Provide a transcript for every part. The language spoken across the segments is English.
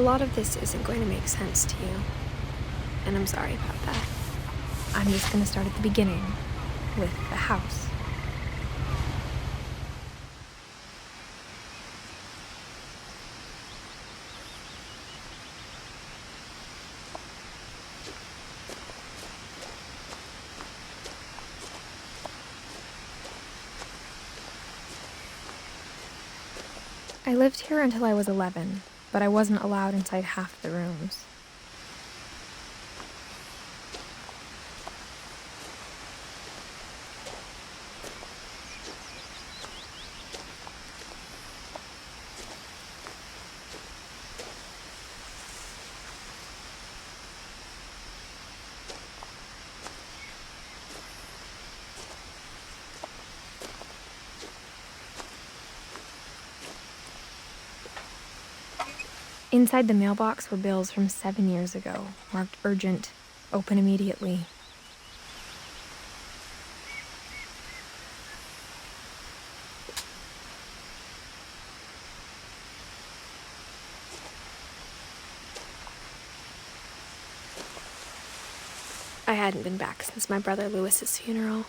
lot of this isn't going to make sense to you, and I'm sorry about that. I'm just going to start at the beginning, with the house. I lived here until I was 11, but I wasn't allowed inside half the rooms. Inside the mailbox were bills from 7 years ago, marked urgent, open immediately. I hadn't been back since my brother Lewis's funeral.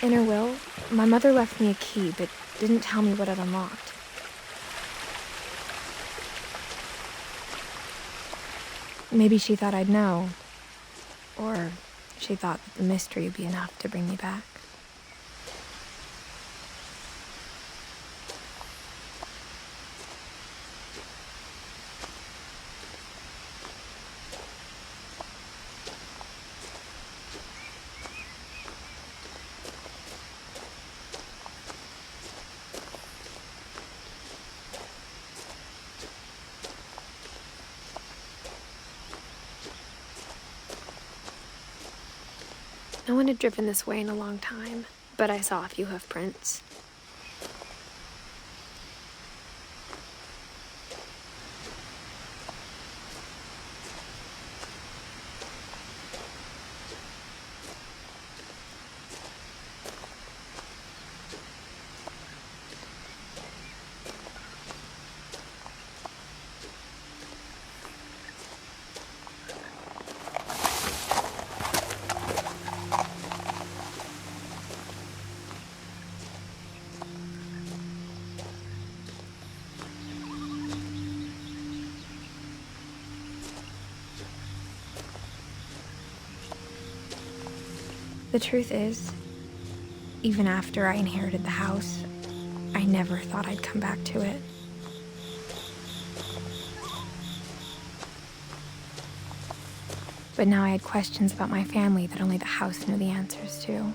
In her will, my mother left me a key, but didn't tell me what it unlocked. Maybe she thought I'd know, or she thought that the mystery would be enough to bring me back. No one had driven this way in a long time, but I saw a few hoof prints. The truth is, even after I inherited the house, I never thought I'd come back to it. But now I had questions about my family that only the house knew the answers to.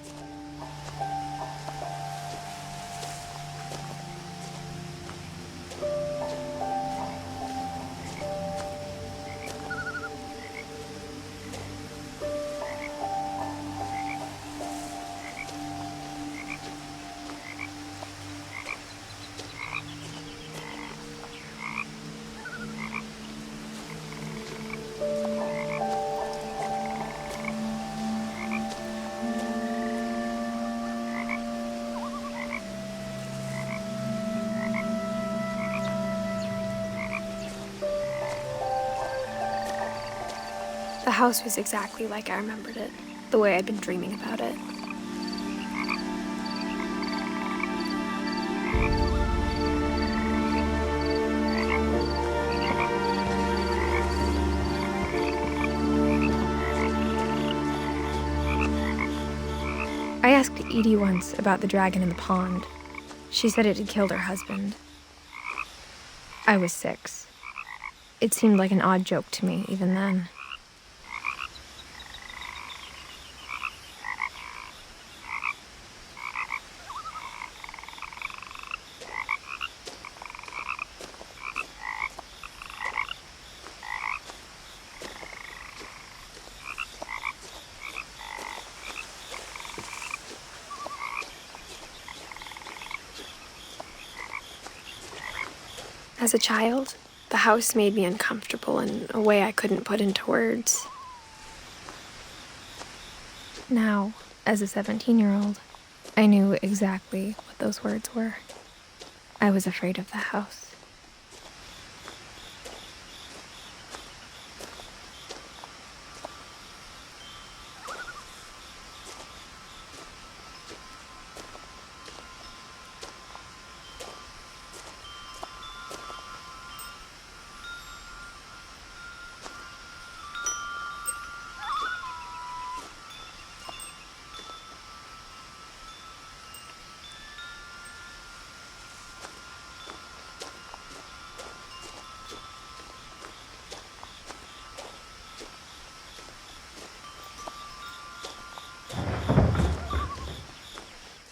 The house was exactly like I remembered it, the way I'd been dreaming about it. I asked Edie once about the dragon in the pond. She said it had killed her husband. I was 6. It seemed like an odd joke to me even then. As a child, the house made me uncomfortable in a way I couldn't put into words. Now, as a 17-year-old, I knew exactly what those words were. I was afraid of the house.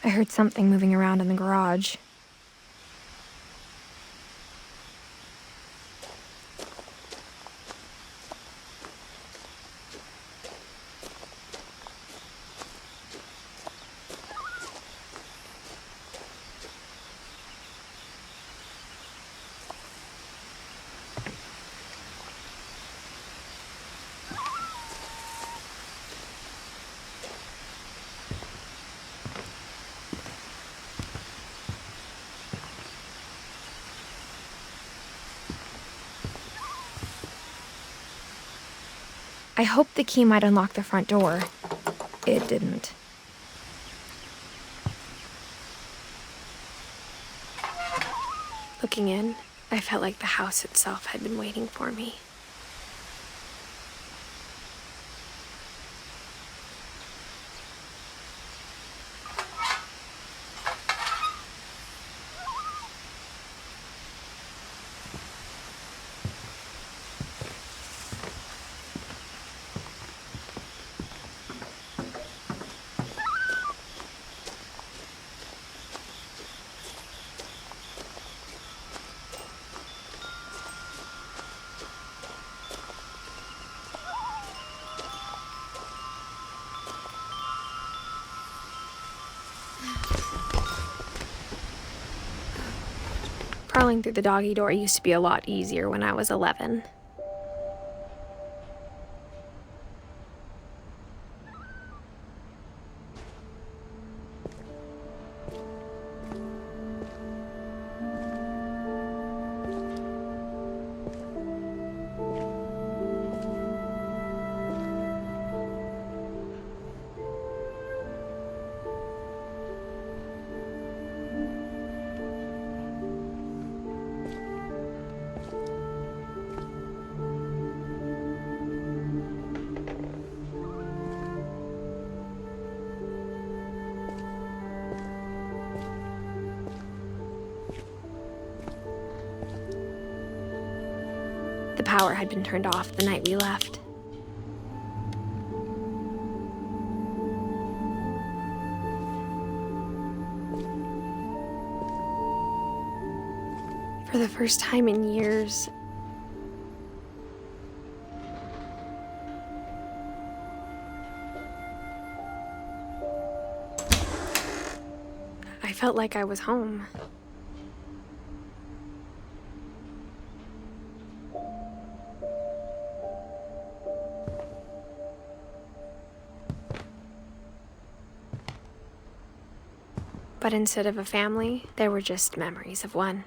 I heard something moving around in the garage. I hoped the key might unlock the front door. It didn't. Looking in, I felt like the house itself had been waiting for me. Crawling through the doggy door used to be a lot easier when I was 11. The power had been turned off the night we left. For the first time in years, I felt like I was home. But instead of a family, there were just memories of one.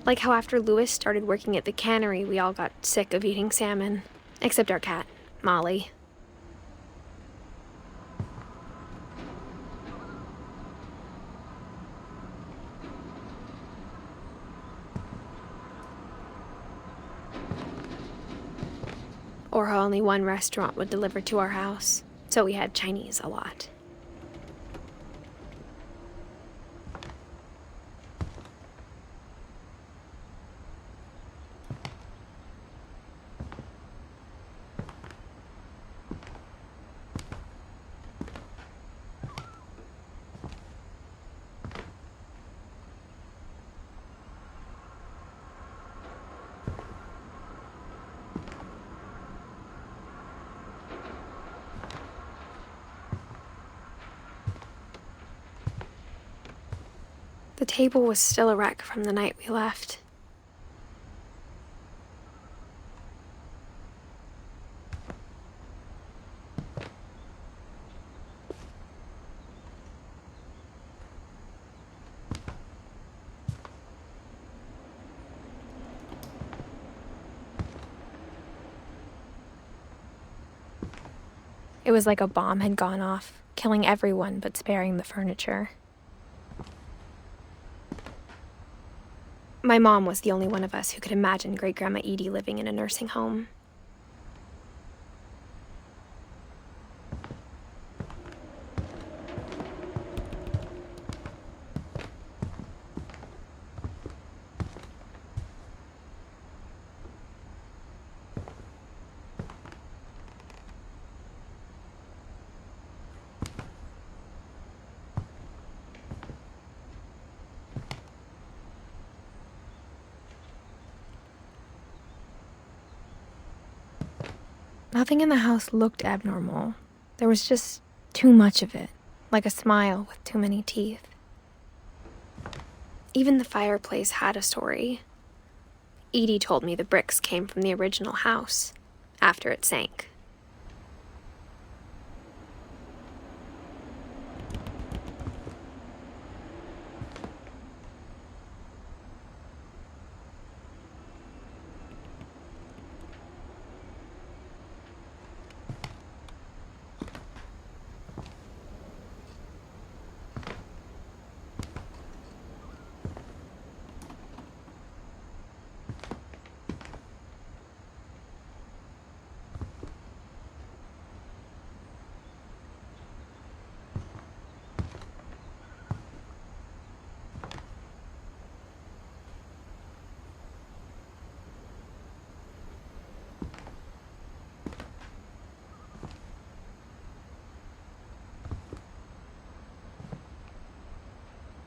Like how after Lewis started working at the cannery, we all got sick of eating salmon. Except our cat, Molly. Or how only one restaurant would deliver to our house, so we had Chinese a lot. The table was still a wreck from the night we left. It was like a bomb had gone off, killing everyone but sparing the furniture. My mom was the only one of us who could imagine Great-Grandma Edie living in a nursing home. Nothing in the house looked abnormal. There was just too much of it, like a smile with too many teeth. Even the fireplace had a story. Edie told me the bricks came from the original house, after it sank.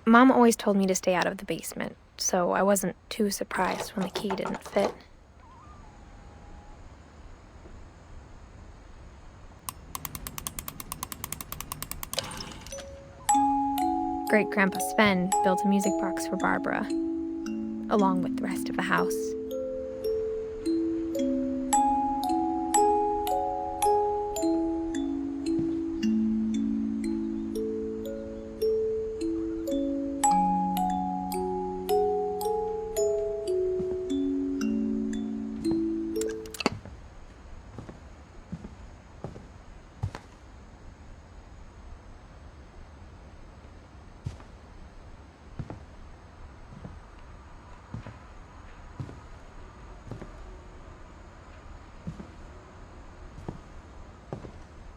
Mom always told me to stay out of the basement, so I wasn't too surprised when the key didn't fit. Great-Grandpa Sven built a music box for Barbara, along with the rest of the house.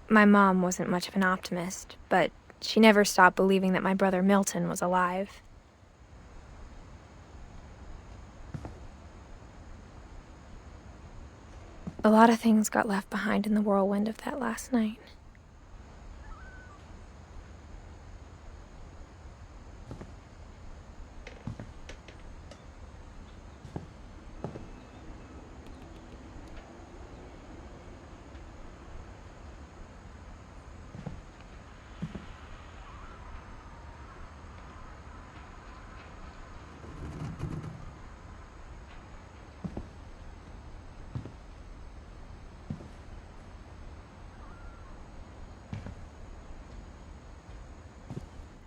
My mom wasn't much of an optimist, but she never stopped believing that my brother Milton was alive. A lot of things got left behind in the whirlwind of that last night.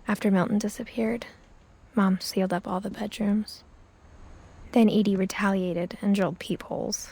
After Milton disappeared, Mom sealed up all the bedrooms. Then Edie retaliated and drilled peepholes.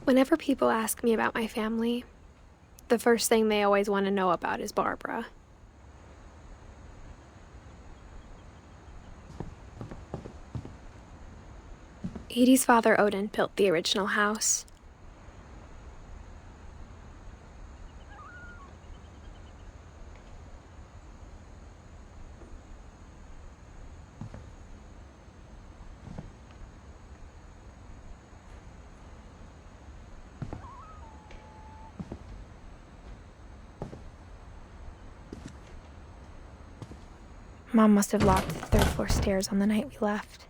Whenever people ask me about my family, The first thing they always want to know about is Barbara. Edie's father, Odin, built the original house. Mom must have locked the third-floor stairs on the night we left.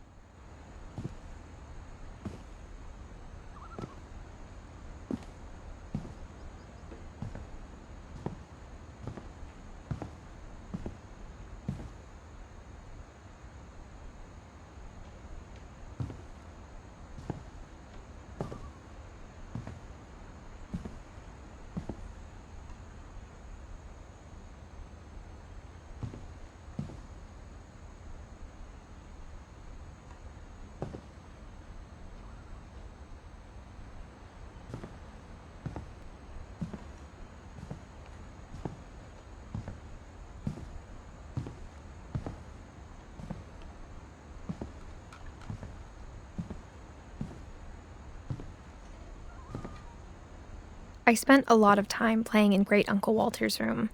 I spent a lot of time playing in Great Uncle Walter's room.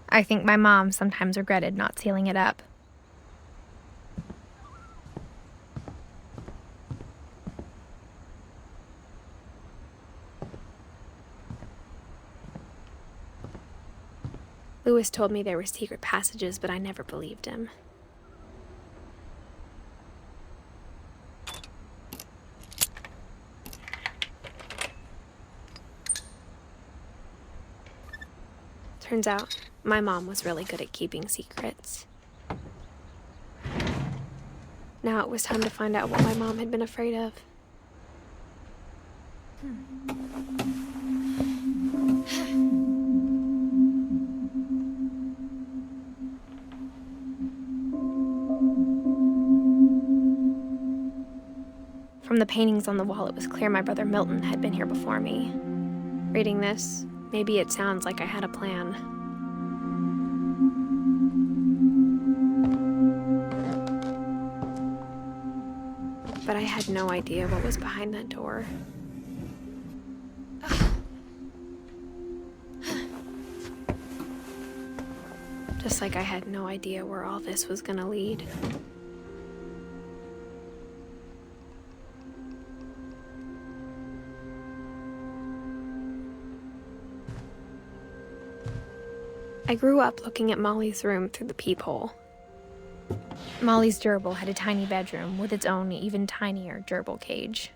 I think my mom sometimes regretted not sealing it up. Lewis told me there were secret passages, but I never believed him. Turns out, my mom was really good at keeping secrets. Now it was time to find out what my mom had been afraid of. From the paintings on the wall, it was clear my brother Milton had been here before me. Reading this, maybe it sounds like I had a plan. But I had no idea what was behind that door. Just like I had no idea where all this was gonna lead. I grew up looking at Molly's room through the peephole. Molly's gerbil had a tiny bedroom with its own even tinier gerbil cage.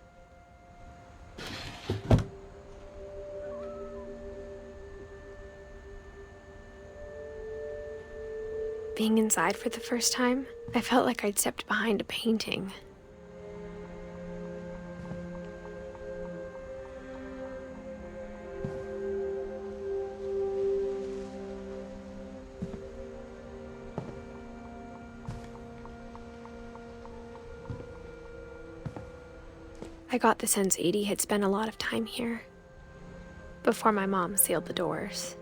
Being inside for the first time, I felt like I'd stepped behind a painting. I got the sense Edie had spent a lot of time here, before my mom sealed the doors.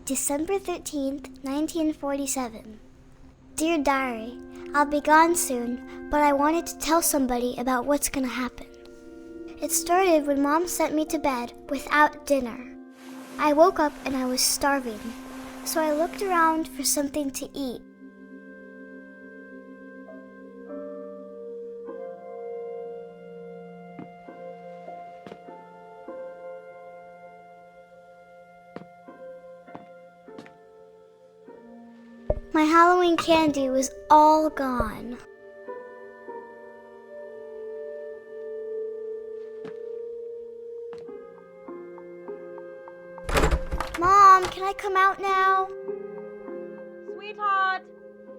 December 13th, 1947. Dear Diary, I'll be gone soon, but I wanted to tell somebody about what's gonna happen. It started when Mom sent me to bed without dinner. I woke up and I was starving, so I looked around for something to eat. My Halloween candy was all gone. Mom, can I come out now? Sweetheart,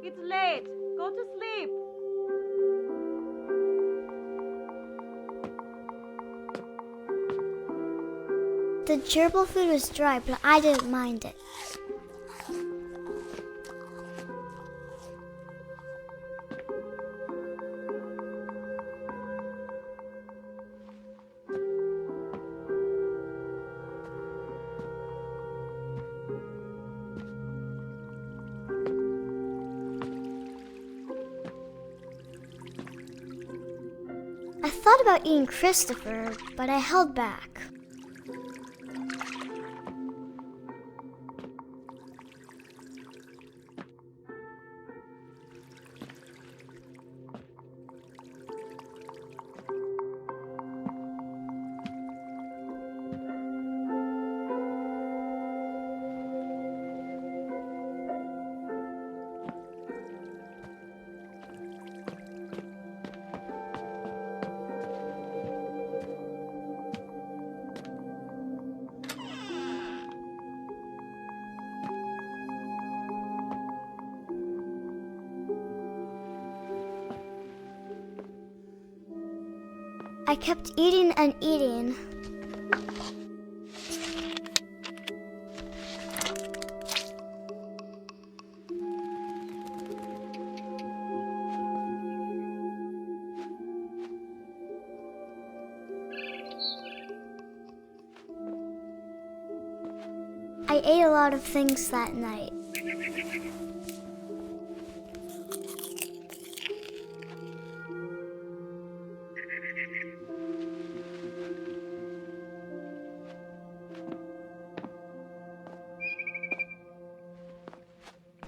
it's late. Go to sleep. The gerbil food was dry, but I didn't mind it. I thought about eating Christopher, but I held back. I kept eating and eating. I ate a lot of things that night.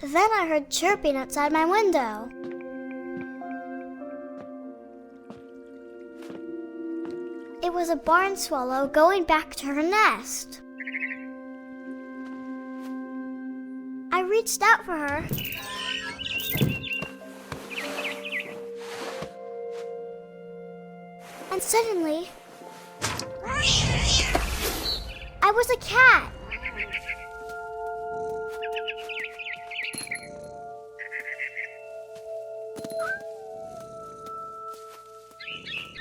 Then I heard chirping outside my window. It was a barn swallow going back to her nest. I reached out for her. And suddenly, I was a cat.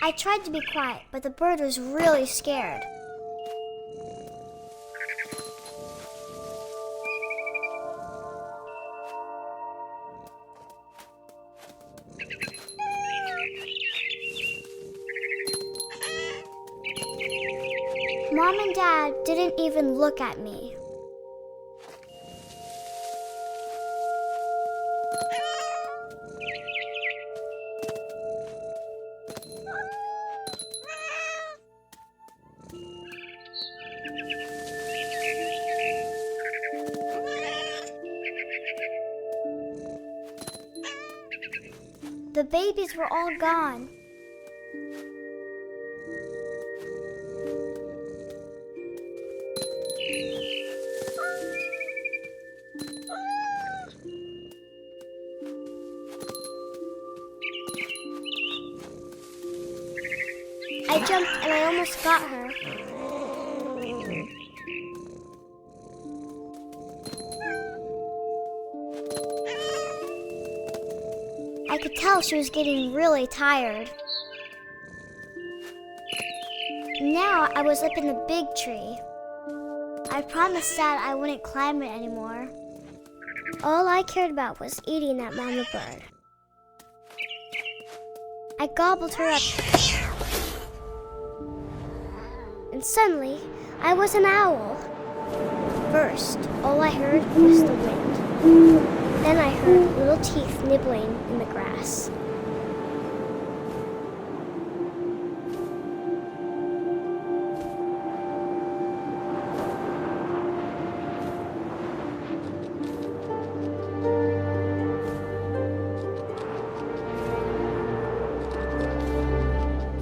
I tried to be quiet, but the bird was really scared. Mom and Dad didn't even look at me. The babies were all gone. I jumped and I almost got her. I could tell she was getting really tired. Now I was up in the big tree. I promised Dad I wouldn't climb it anymore. All I cared about was eating that mama bird. I gobbled her up. And suddenly, I was an owl. First, all I heard was the wind. Then I heard little teeth nibbling in the grass.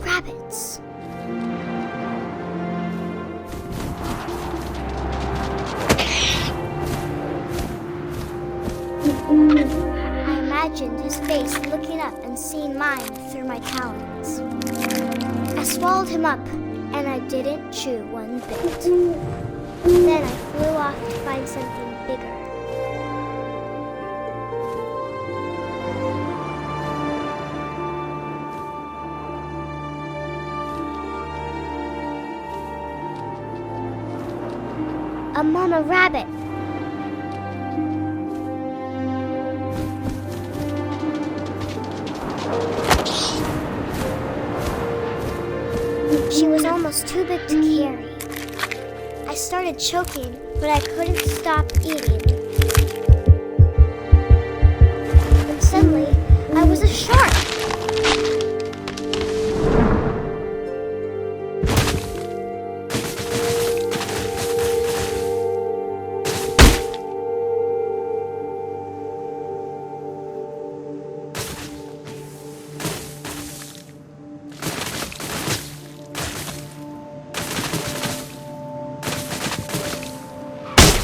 Rabbits. I imagined his face looking up and seeing mine through my talons. I swallowed him up, and I didn't chew one bit. Then I flew off to find something bigger. A mama rabbit. She was almost too big to carry. I started choking, but I couldn't stop eating. And suddenly, I was a shark.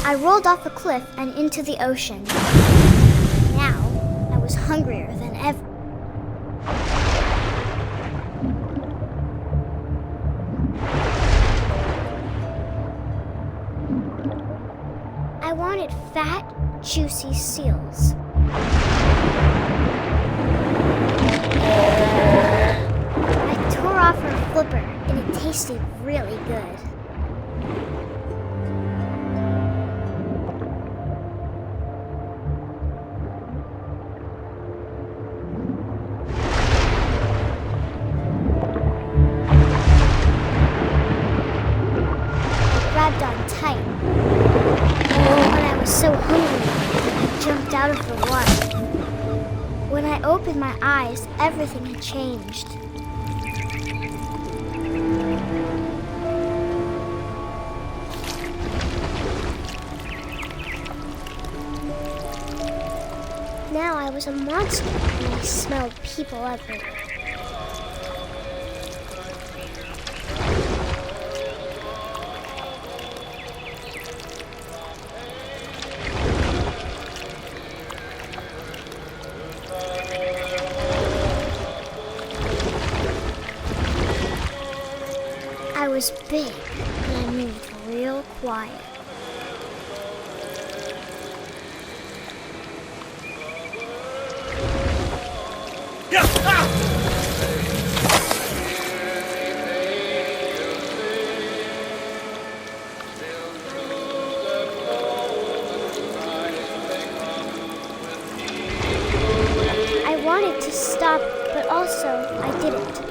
I rolled off a cliff and into the ocean. Now, I was hungrier than ever. I wanted fat, juicy seals. I tore off her flipper, and it tasted really good. Grabbed on tight. When I was so hungry, I jumped out of the water. When I opened my eyes, everything had changed. Now I was a monster, and I smelled people everywhere. I was big, and I moved real quiet. I wanted to stop, but also I didn't.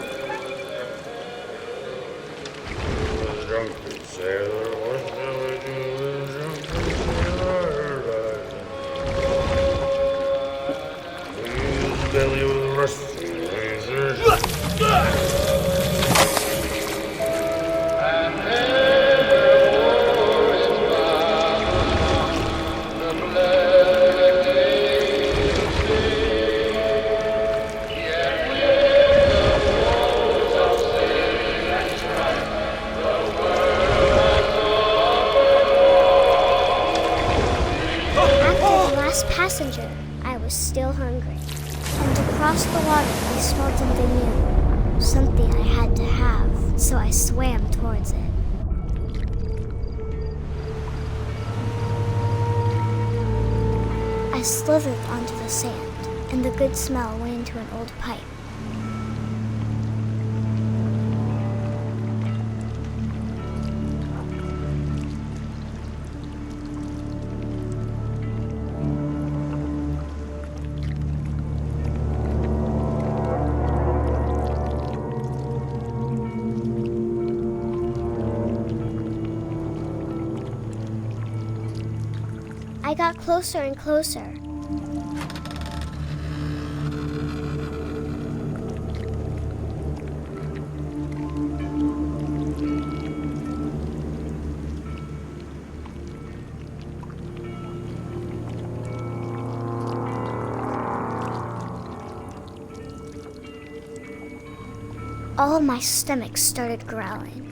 Drunken sailor was never drunken sailor. His belly was rusty razor. Passenger, I was still hungry. And across the water, I smelled something new. Something I had to have, so I swam towards it. I slithered onto the sand, and the good smell went into an old pipe. I got closer and closer. All of my stomach started growling.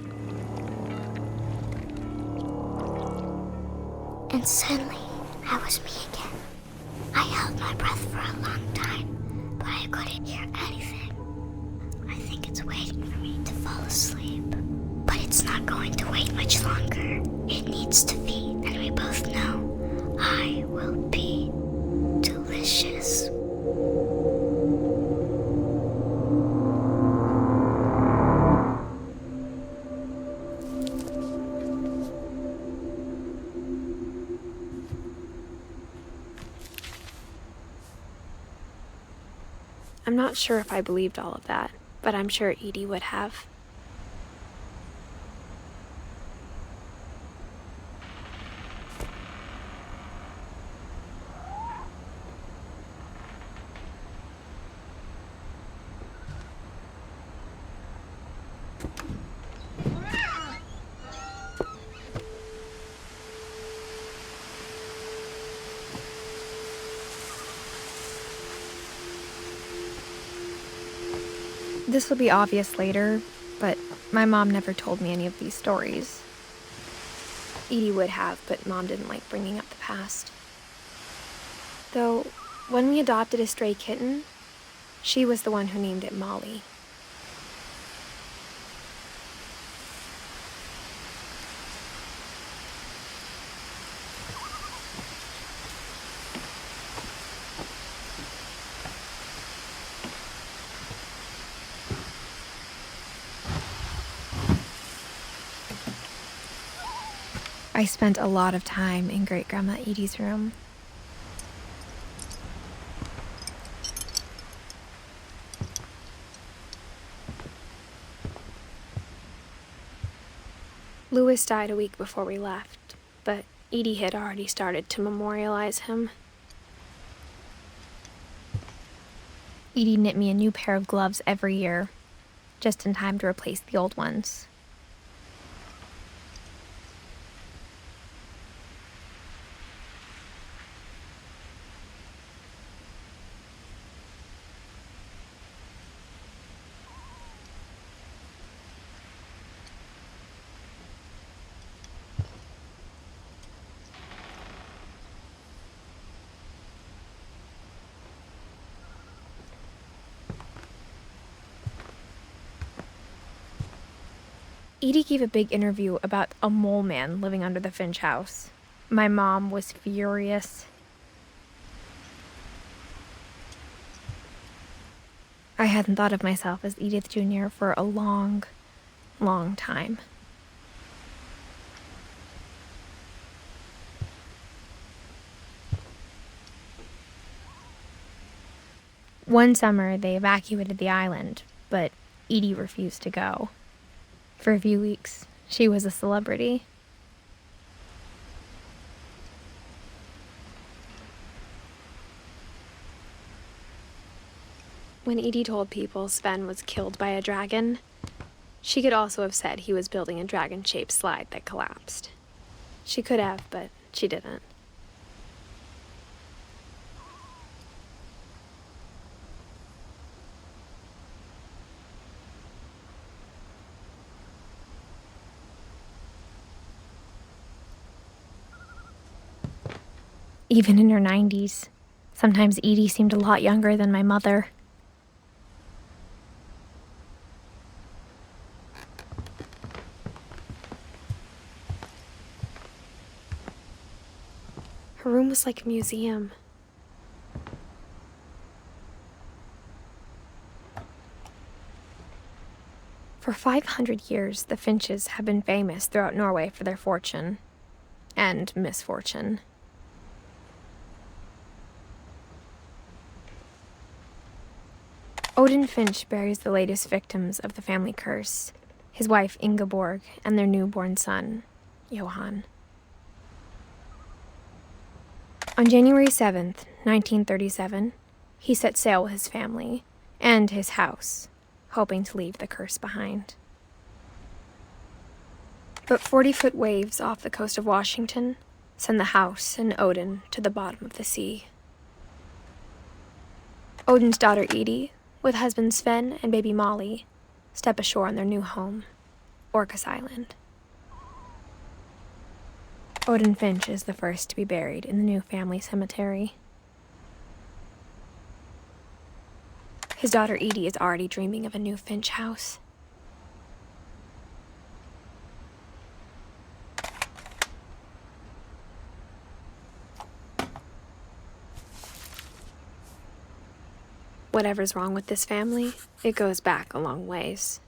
And suddenly, I was me again. I held my breath for a long time, but I couldn't hear anything. I think it's waiting for me to fall asleep. But it's not going to wait much longer. It needs to feed, and we both know I will be delicious. I'm not sure if I believed all of that, but I'm sure Edie would have. This will be obvious later, but my mom never told me any of these stories. Edie would have, but Mom didn't like bringing up the past. Though, when we adopted a stray kitten, she was the one who named it Molly. I spent a lot of time in Great-Grandma Edie's room. Louis died a week before we left, but Edie had already started to memorialize him. Edie knit me a new pair of gloves every year, just in time to replace the old ones. Edie gave a big interview about a mole man living under the Finch house. My mom was furious. I hadn't thought of myself as Edith Jr. for a long, long time. One summer, they evacuated the island, but Edie refused to go. For a few weeks, she was a celebrity. When Edie told people Sven was killed by a dragon, she could also have said he was building a dragon-shaped slide that collapsed. She could have, but she didn't. Even in her 90s, sometimes Edie seemed a lot younger than my mother. Her room was like a museum. For 500 years, the Finches have been famous throughout Norway for their fortune and misfortune. Odin Finch buries the latest victims of the family curse, his wife Ingeborg and their newborn son, Johan. On January 7th, 1937, he set sail with his family and his house, hoping to leave the curse behind. But 40-foot waves off the coast of Washington send the house and Odin to the bottom of the sea. Odin's daughter Edie, with husband Sven and baby Molly, step ashore on their new home, Orcas Island. Odin Finch is the first to be buried in the new family cemetery. His daughter Edie is already dreaming of a new Finch house. Whatever's wrong with this family, it goes back a long ways.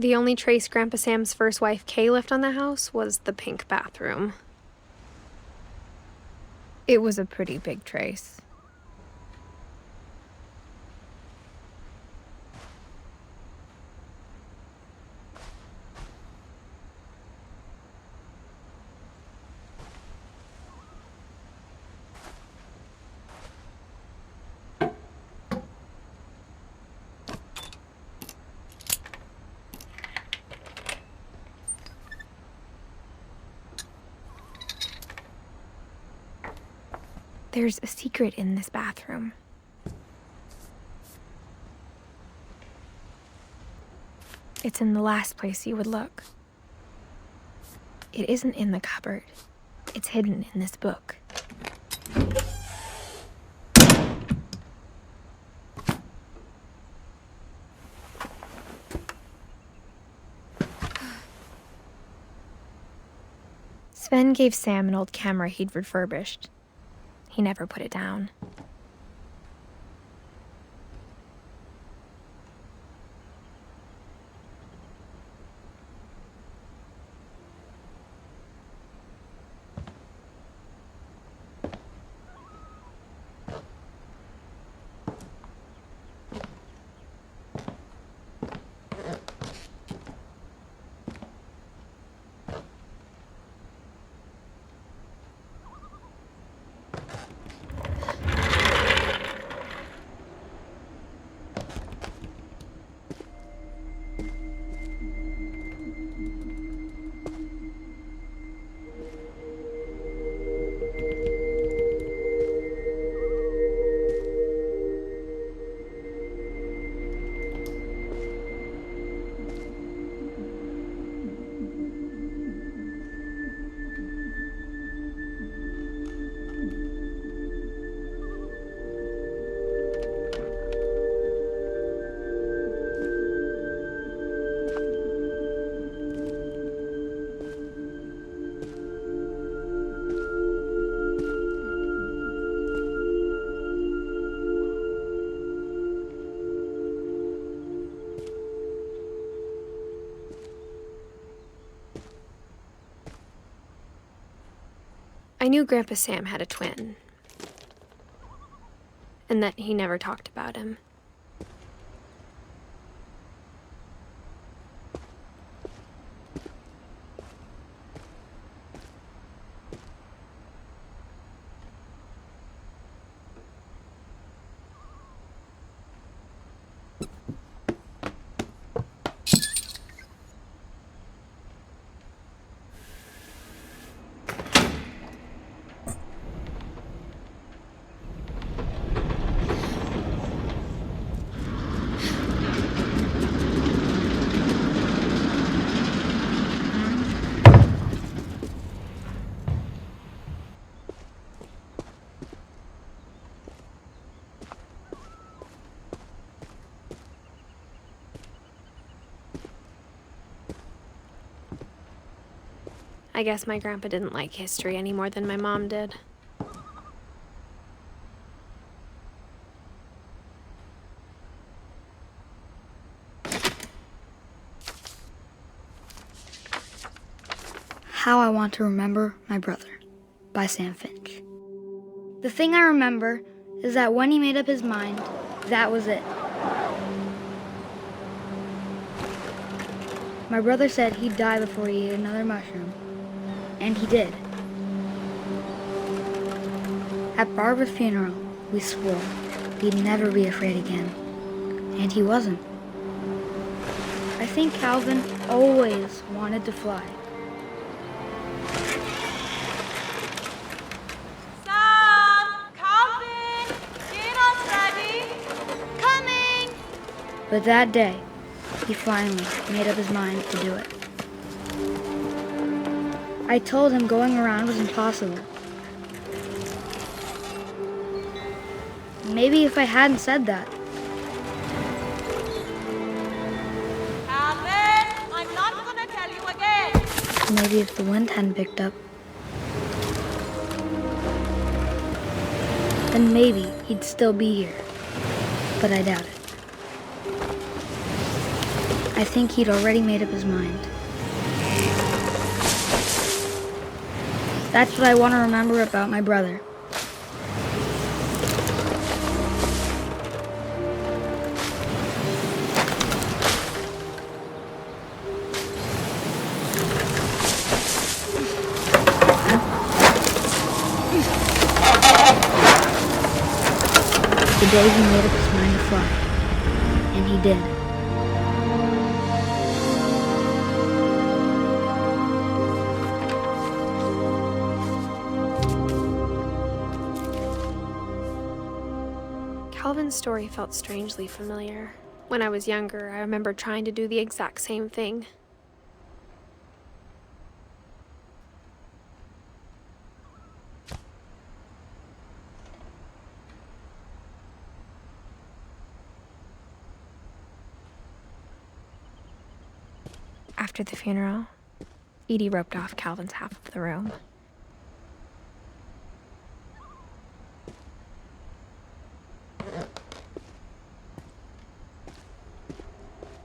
The only trace Grandpa Sam's first wife, Kay, left on the house was the pink bathroom. It was a pretty big trace. There's a secret in this bathroom. It's in the last place you would look. It isn't in the cupboard. It's hidden in this book. Sven gave Sam an old camera he'd refurbished. He never put it down. I knew Grandpa Sam had a twin, and that he never talked about him. I guess my grandpa didn't like history any more than my mom did. How I Want to Remember My Brother by Sam Finch. The thing I remember is that when he made up his mind, that was it. My brother said he'd die before he ate another mushroom, and he did. At Barbara's funeral, we swore he'd never be afraid again, and he wasn't. I think Calvin always wanted to fly. But that day, he finally made up his mind to do it. I told him going around was impossible. Maybe if I hadn't said that. Calvin, I'm not gonna tell you again. Maybe if the wind hadn't picked up. Then maybe he'd still be here. But I doubt it. I think he'd already made up his mind. That's what I want to remember about my brother. The day he made up his mind to fly. And he did. Calvin's story felt strangely familiar. When I was younger, I remember trying to do the exact same thing. After the funeral, Edie roped off Calvin's half of the room.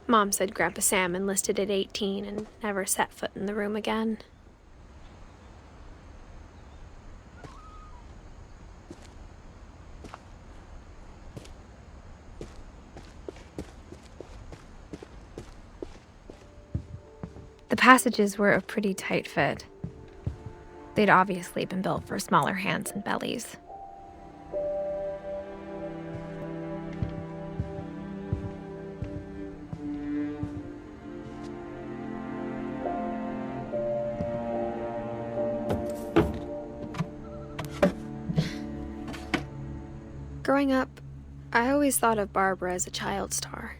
Mom said Grandpa Sam enlisted at 18 and never set foot in the room again. The passages were a pretty tight fit. They'd obviously been built for smaller hands and bellies. Growing up, I always thought of Barbara as a child star.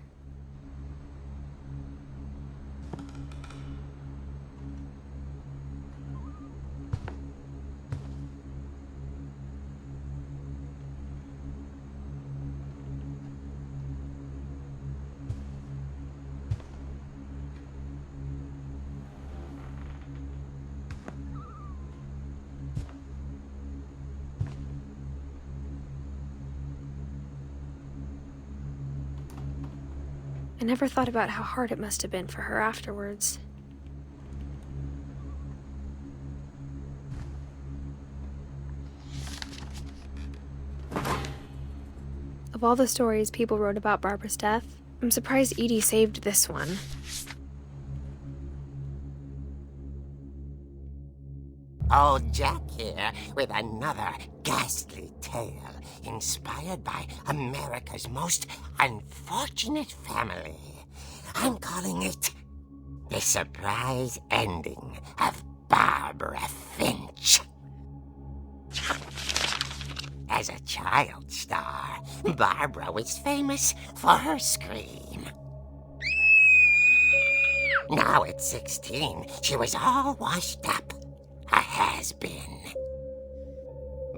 I never thought about how hard it must have been for her afterwards. Of all the stories people wrote about Barbara's death, I'm surprised Edie saved this one. Old Jack here with another ghastly tale inspired by America's most unfortunate family. I'm calling it The Surprise Ending of Barbara Finch. As a child star, Barbara was famous for her scream. Now at 16, she was all washed up. A has-been.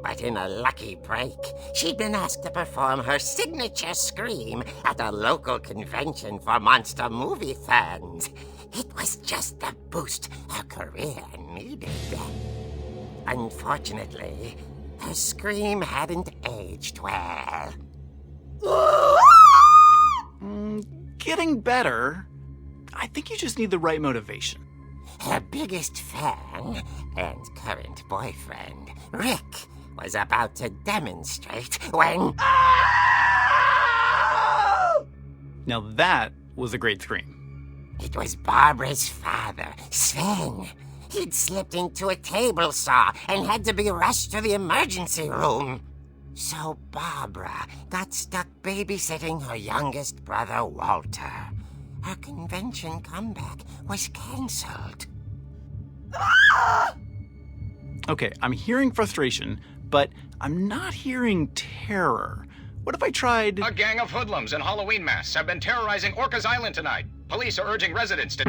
But in a lucky break, she'd been asked to perform her signature scream at a local convention for monster movie fans. It was just the boost her career needed. Unfortunately, her scream hadn't aged well. Getting better. I think you just need the right motivation. Her biggest fan and current boyfriend, Rick, was about to demonstrate when... Now that was a great scream. It was Barbara's father, Sven. He'd slipped into a table saw and had to be rushed to the emergency room. So Barbara got stuck babysitting her youngest brother, Walter. Her convention comeback was cancelled. Okay, I'm hearing frustration, but I'm not hearing terror. What if I tried... A gang of hoodlums in Halloween masks have been terrorizing Orcas Island tonight. Police are urging residents to...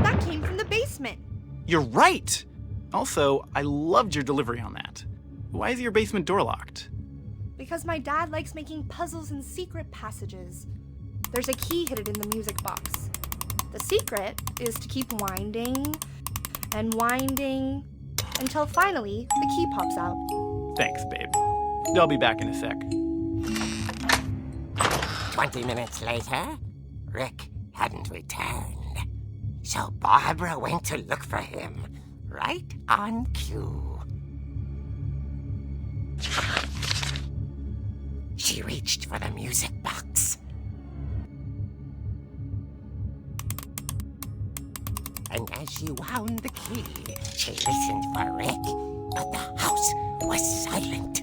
That came from the basement. You're right! Also, I loved your delivery on that. Why is your basement door locked? Because my dad likes making puzzles and secret passages. There's a key hidden in the music box. The secret is to keep winding and winding until finally the key pops out. Thanks, babe. I'll be back in a sec. 20 minutes later, Rick hadn't returned. So Barbara went to look for him, right on cue. She reached for the music box. And as she wound the key, she listened for Rick, but the house was silent.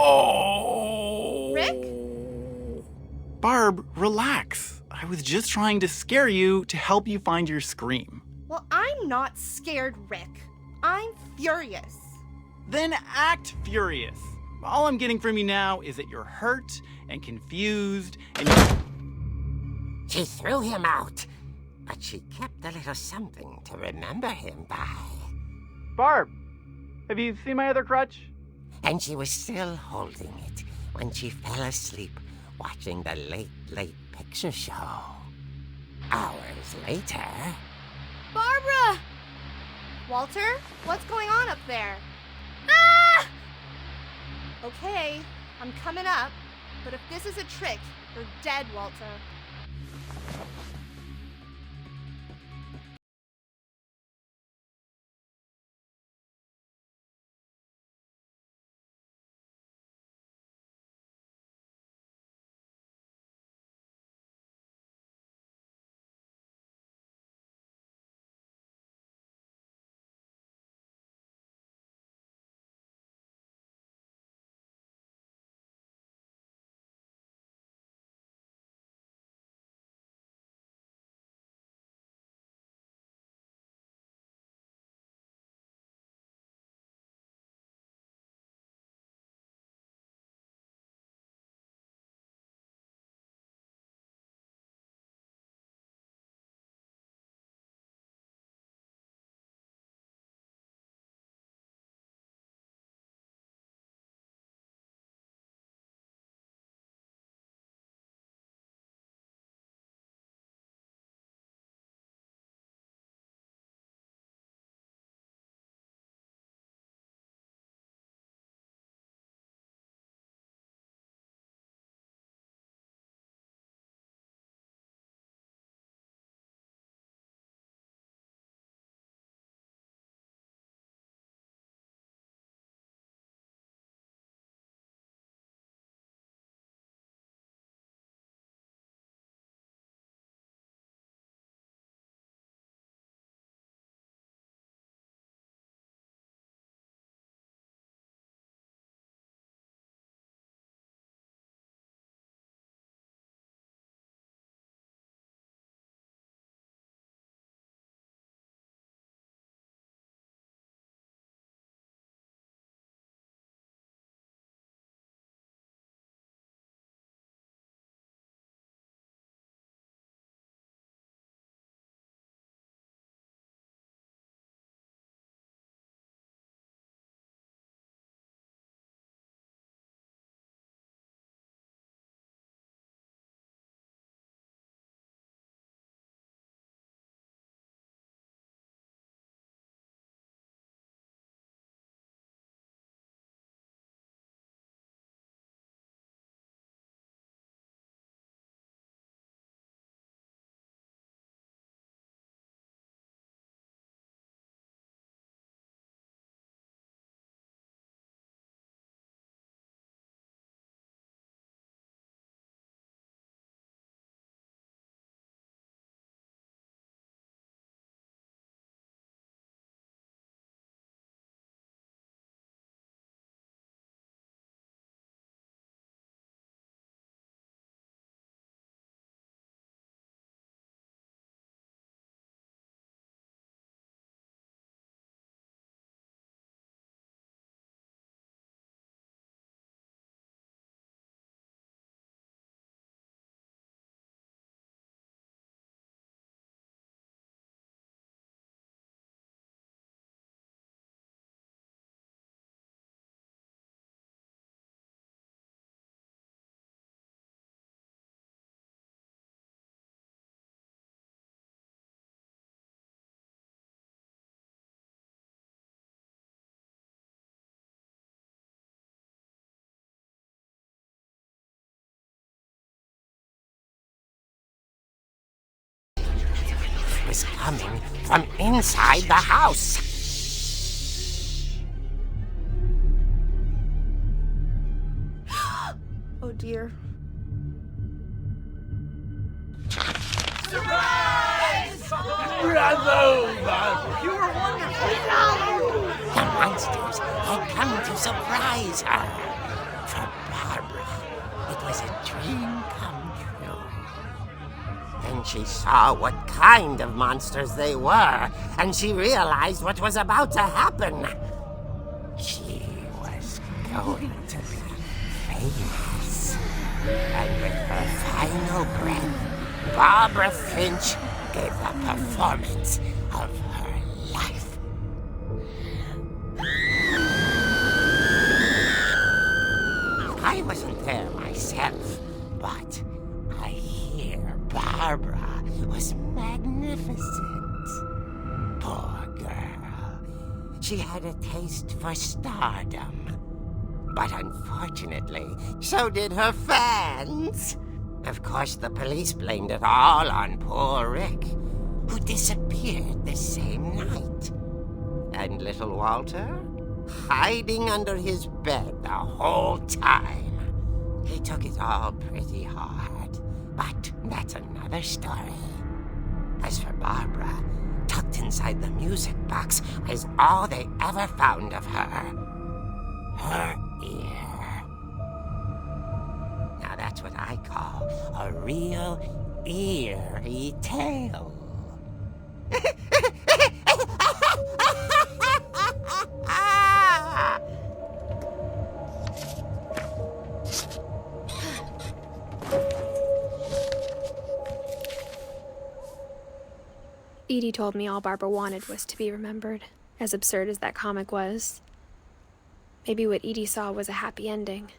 Oh! Rick? Barb, relax. I was just trying to scare you to help you find your scream. Well, I'm not scared, Rick. I'm furious. Then act furious. All I'm getting from you now is that you're hurt and confused and She threw him out, but she kept a little something to remember him by. Barb, have you seen my other crutch? And she was still holding it when she fell asleep watching the late picture show. Hours later... Barbara! Walter, what's going on up there? Ah! Okay, I'm coming up, but if this is a trick, you're dead, Walter. was coming from inside the house. Oh dear. The monsters had come to surprise her. For Barbara, it was a dream come true. Then she saw what kind of monsters they were, and she realized what was about to happen. She was going to be famous. And with her final breath, Barbara Finch gave the performance of her life. I wasn't there myself, but I hear Barbara was magnificent. Poor girl. She had a taste for stardom. But unfortunately, so did her fans. Of course, the police blamed it all on poor Rick, who disappeared the same night. And little Walter? Hiding under his bed the whole time. He took it all pretty hard, but that's another story. As for Barbara, tucked inside the music box was all they ever found of her. Her ear. Now that's what I call a real eerie tale. Edie told me all Barbara wanted was to be remembered, as absurd as that comic was. Maybe what Edie saw was a happy ending.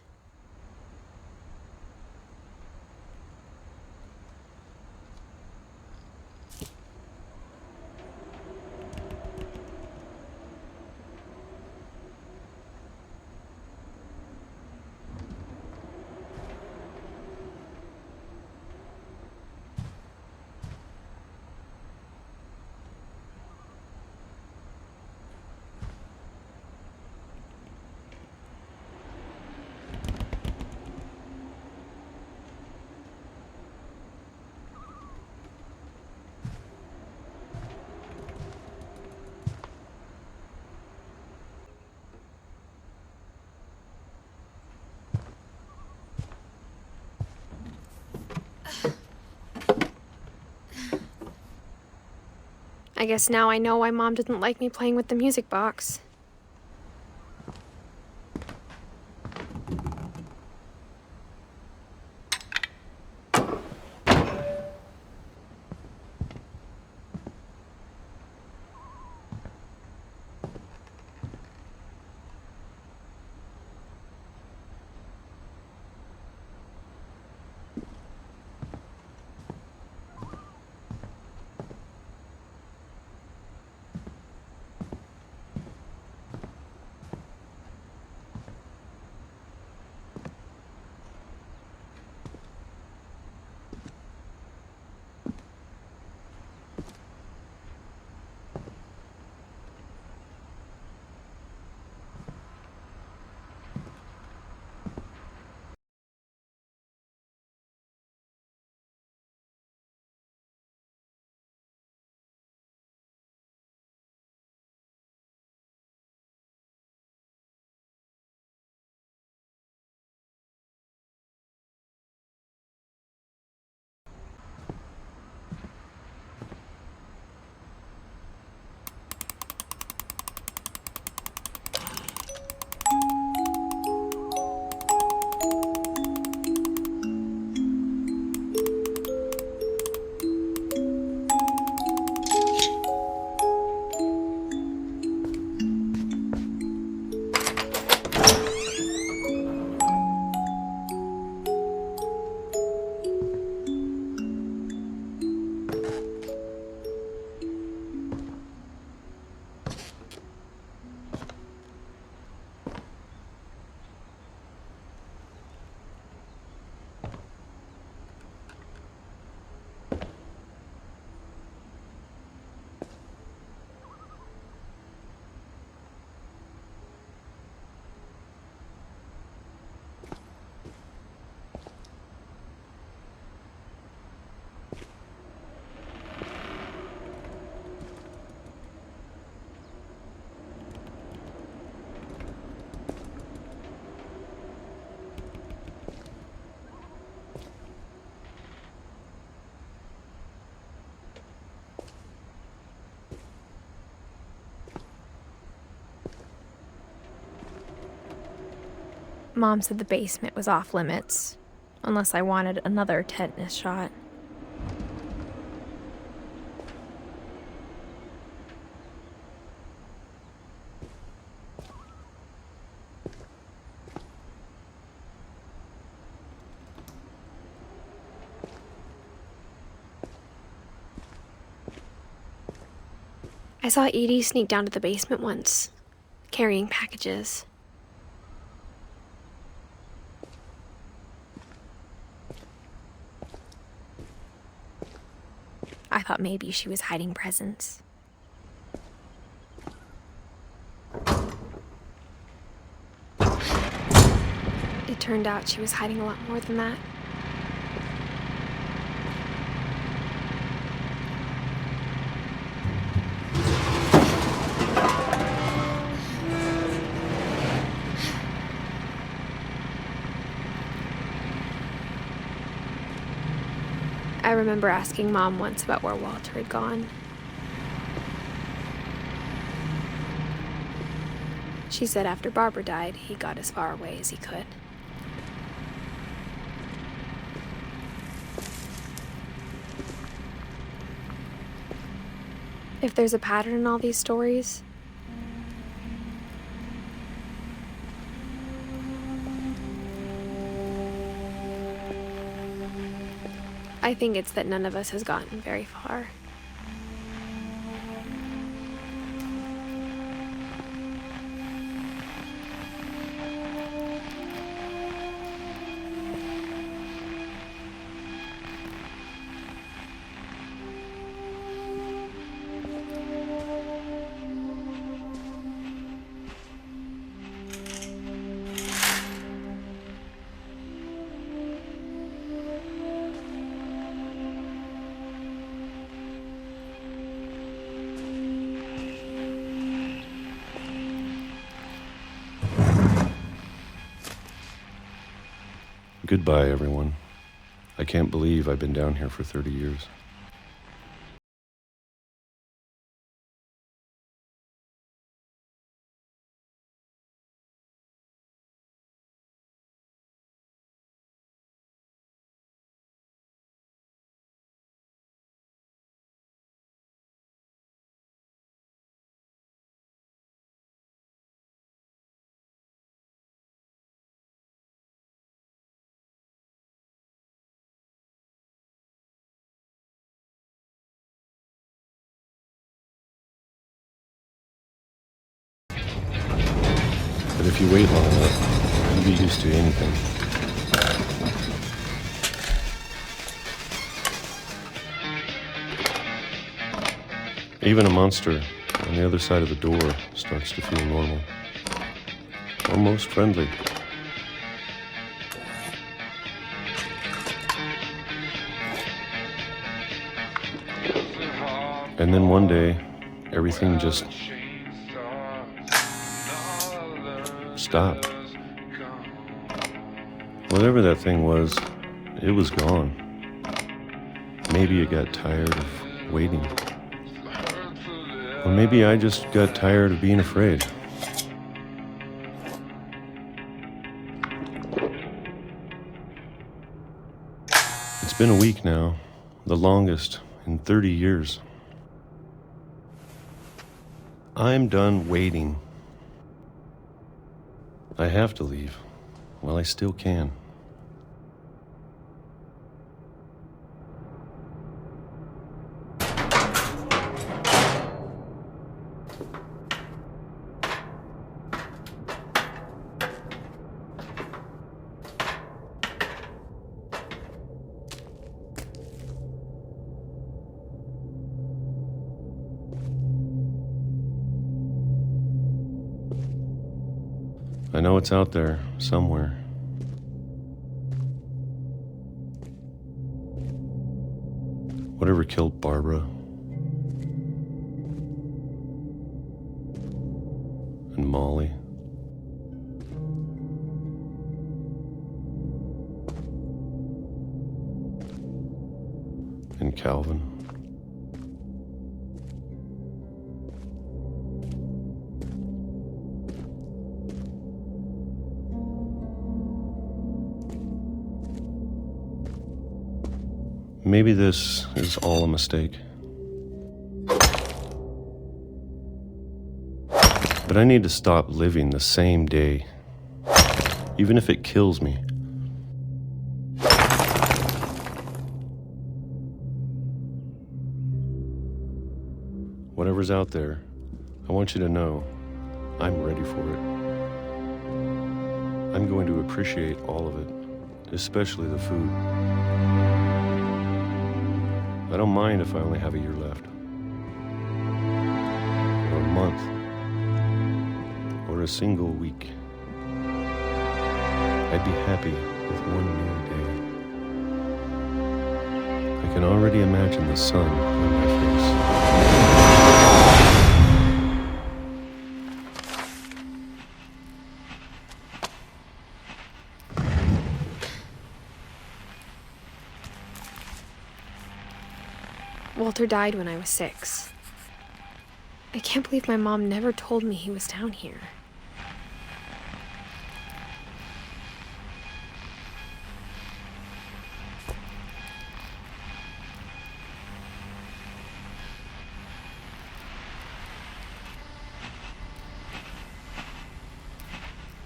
I guess now I know why Mom didn't like me playing with the music box. Mom said the basement was off limits, unless I wanted another tetanus shot. I saw Edie sneak down to the basement once, carrying packages. I thought maybe she was hiding presents. It turned out she was hiding a lot more than that. I remember asking Mom once about where Walter had gone. She said after Barbara died, he got as far away as he could. If there's a pattern in all these stories, I think it's that none of us has gotten very far. Goodbye, everyone. I can't believe I've been down here for 30 years. But if you wait long enough, you'll be used to anything. Even a monster on the other side of the door starts to feel normal. Almost friendly. And then one day, everything just stopped. Whatever that thing was, it was gone. Maybe it got tired of waiting. Or maybe I just got tired of being afraid. It's been a week now, the longest in 30 years. I'm done waiting. I have to leave while I still can. I know it's out there somewhere. Whatever killed Barbara and Molly and Calvin. Maybe this is all a mistake. But I need to stop living the same day, even if it kills me. Whatever's out there, I want you to know I'm ready for it. I'm going to appreciate all of it, especially the food. I don't mind if I only have a year left, or a month, or a single week. I'd be happy with one new day. I can already imagine the sun on my face. Walter died when I was 6. I can't believe my mom never told me he was down here.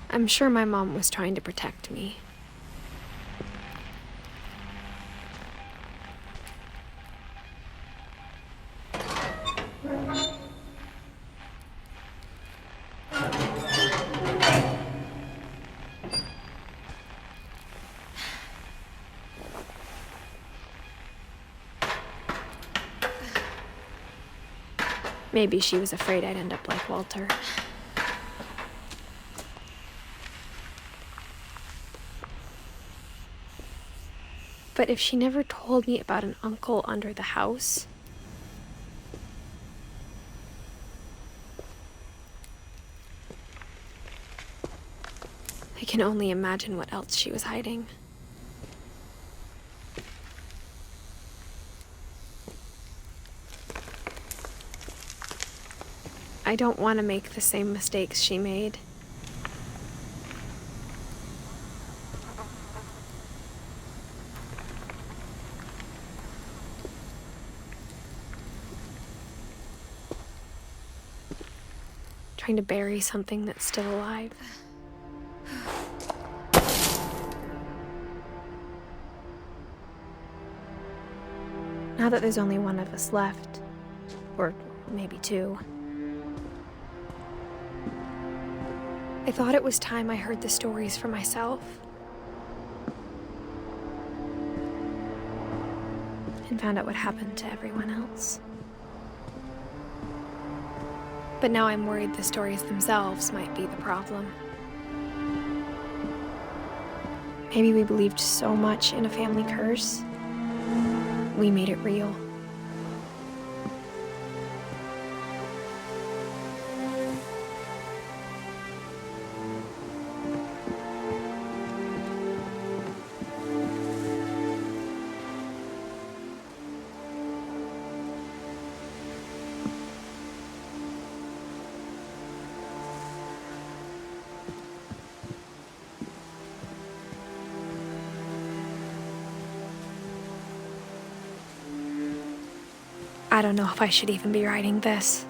I'm sure my mom was trying to protect me. Maybe she was afraid I'd end up like Walter. But if she never told me about an uncle under the house, I can only imagine what else she was hiding. I don't want to make the same mistakes she made. Trying to bury something that's still alive. Now that there's only one of us left, or maybe two, I thought it was time I heard the stories for myself. And found out what happened to everyone else. But now I'm worried the stories themselves might be the problem. Maybe we believed so much in a family curse, we made it real. I don't know if I should even be writing this.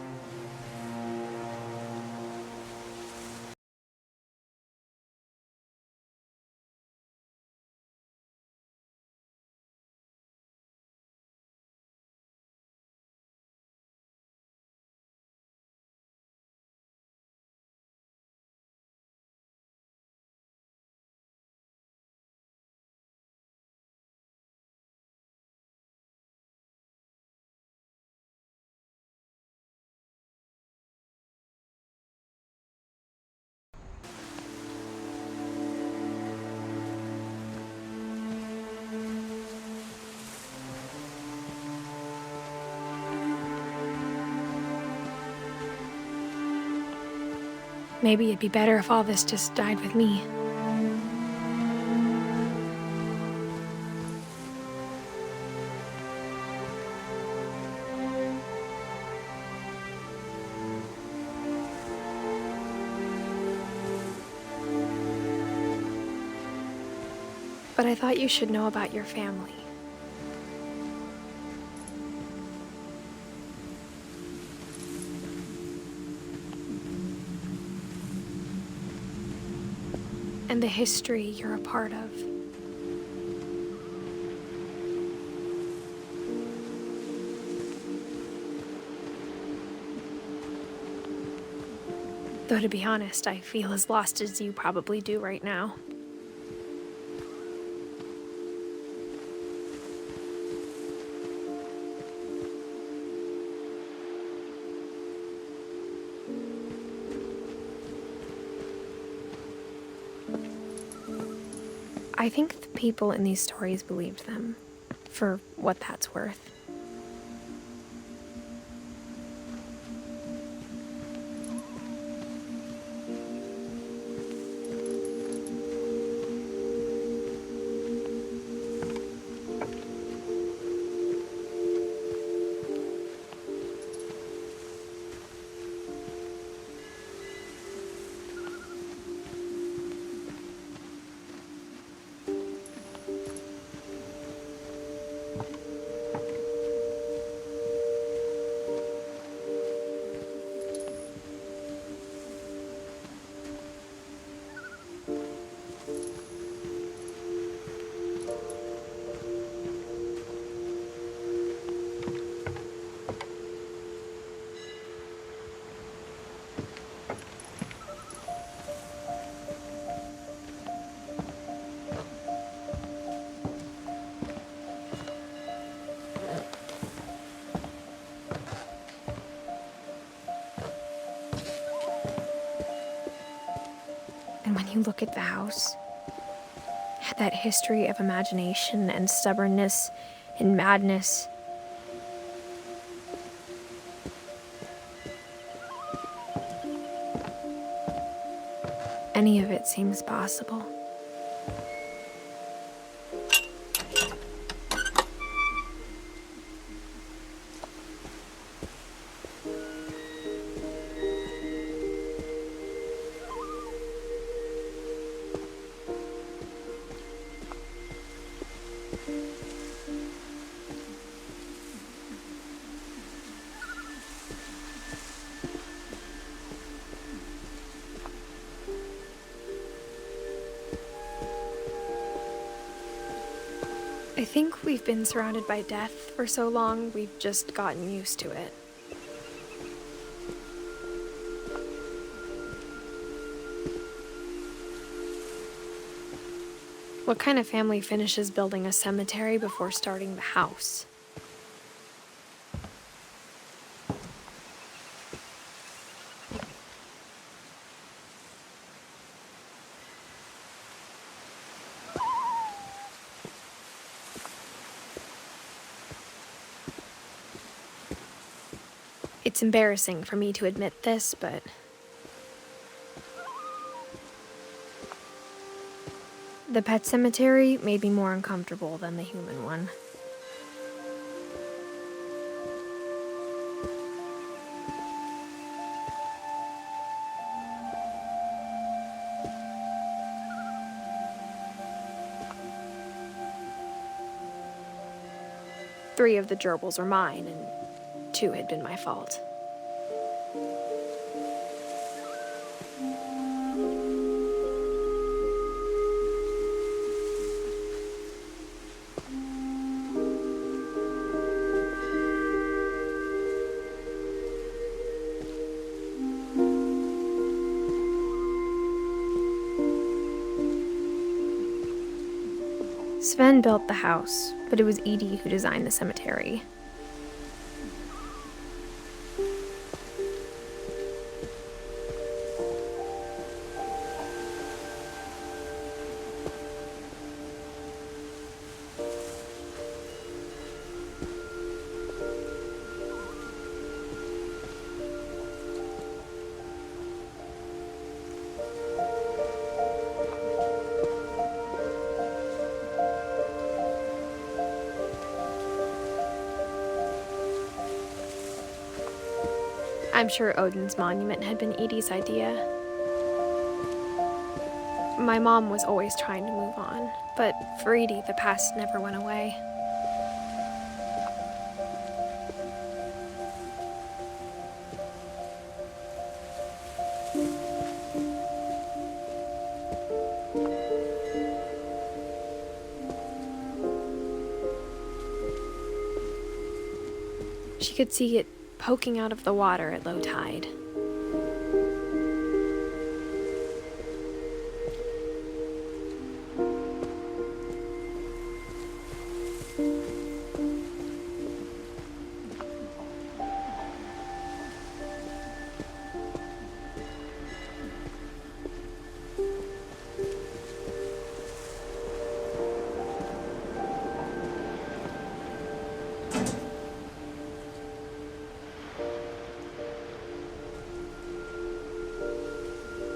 Maybe it'd be better if all this just died with me. But I thought you should know about your family. and the history you're a part of. Though to be honest, I feel as lost as you probably do right now. I think the people in these stories believed them, for what that's worth. And when you look at the house, that history of imagination and stubbornness and madness, any of it seems possible. I think we've been surrounded by death for so long, we've just gotten used to it. What kind of family finishes building a cemetery before starting the house? It's embarrassing for me to admit this, but the pet cemetery made me more uncomfortable than the human one. Three of the gerbils are mine, and 2 had been my fault. Sven built the house, but it was Edie who designed the cemetery. I'm sure Odin's monument had been Edie's idea. My mom was always trying to move on, but for Edie, the past never went away. She could see it poking out of the water at low tide.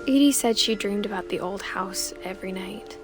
Edie said she dreamed about the old house every night.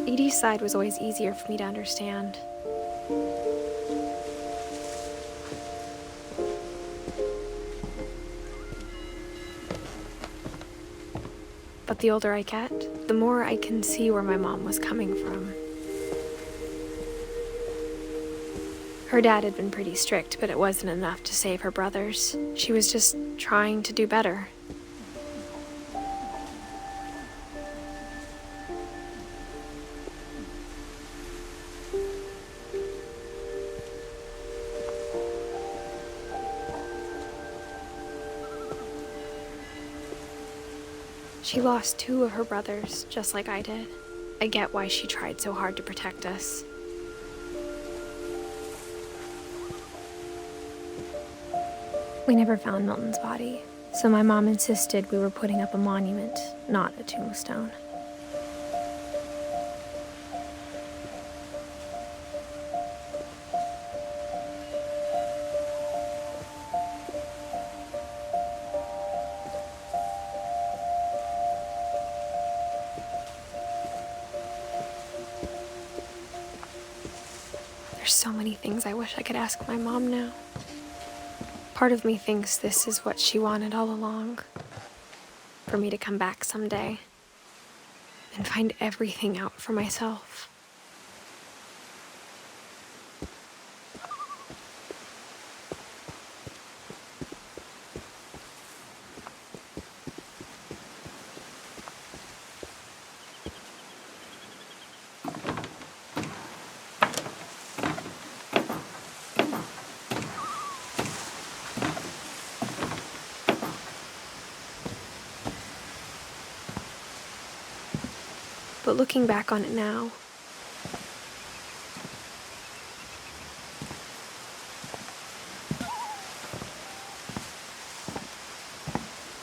Edie's side was always easier for me to understand. But the older I get, the more I can see where my mom was coming from. Her dad had been pretty strict, but it wasn't enough to save her brothers. She was just trying to do better. She lost 2 of her brothers, just like I did. I get why she tried so hard to protect us. We never found Milton's body, so my mom insisted we were putting up a monument, not a tombstone. There's so many things I wish I could ask my mom now. Part of me thinks this is what she wanted all along. For me to come back someday and find everything out for myself. But looking back on it now,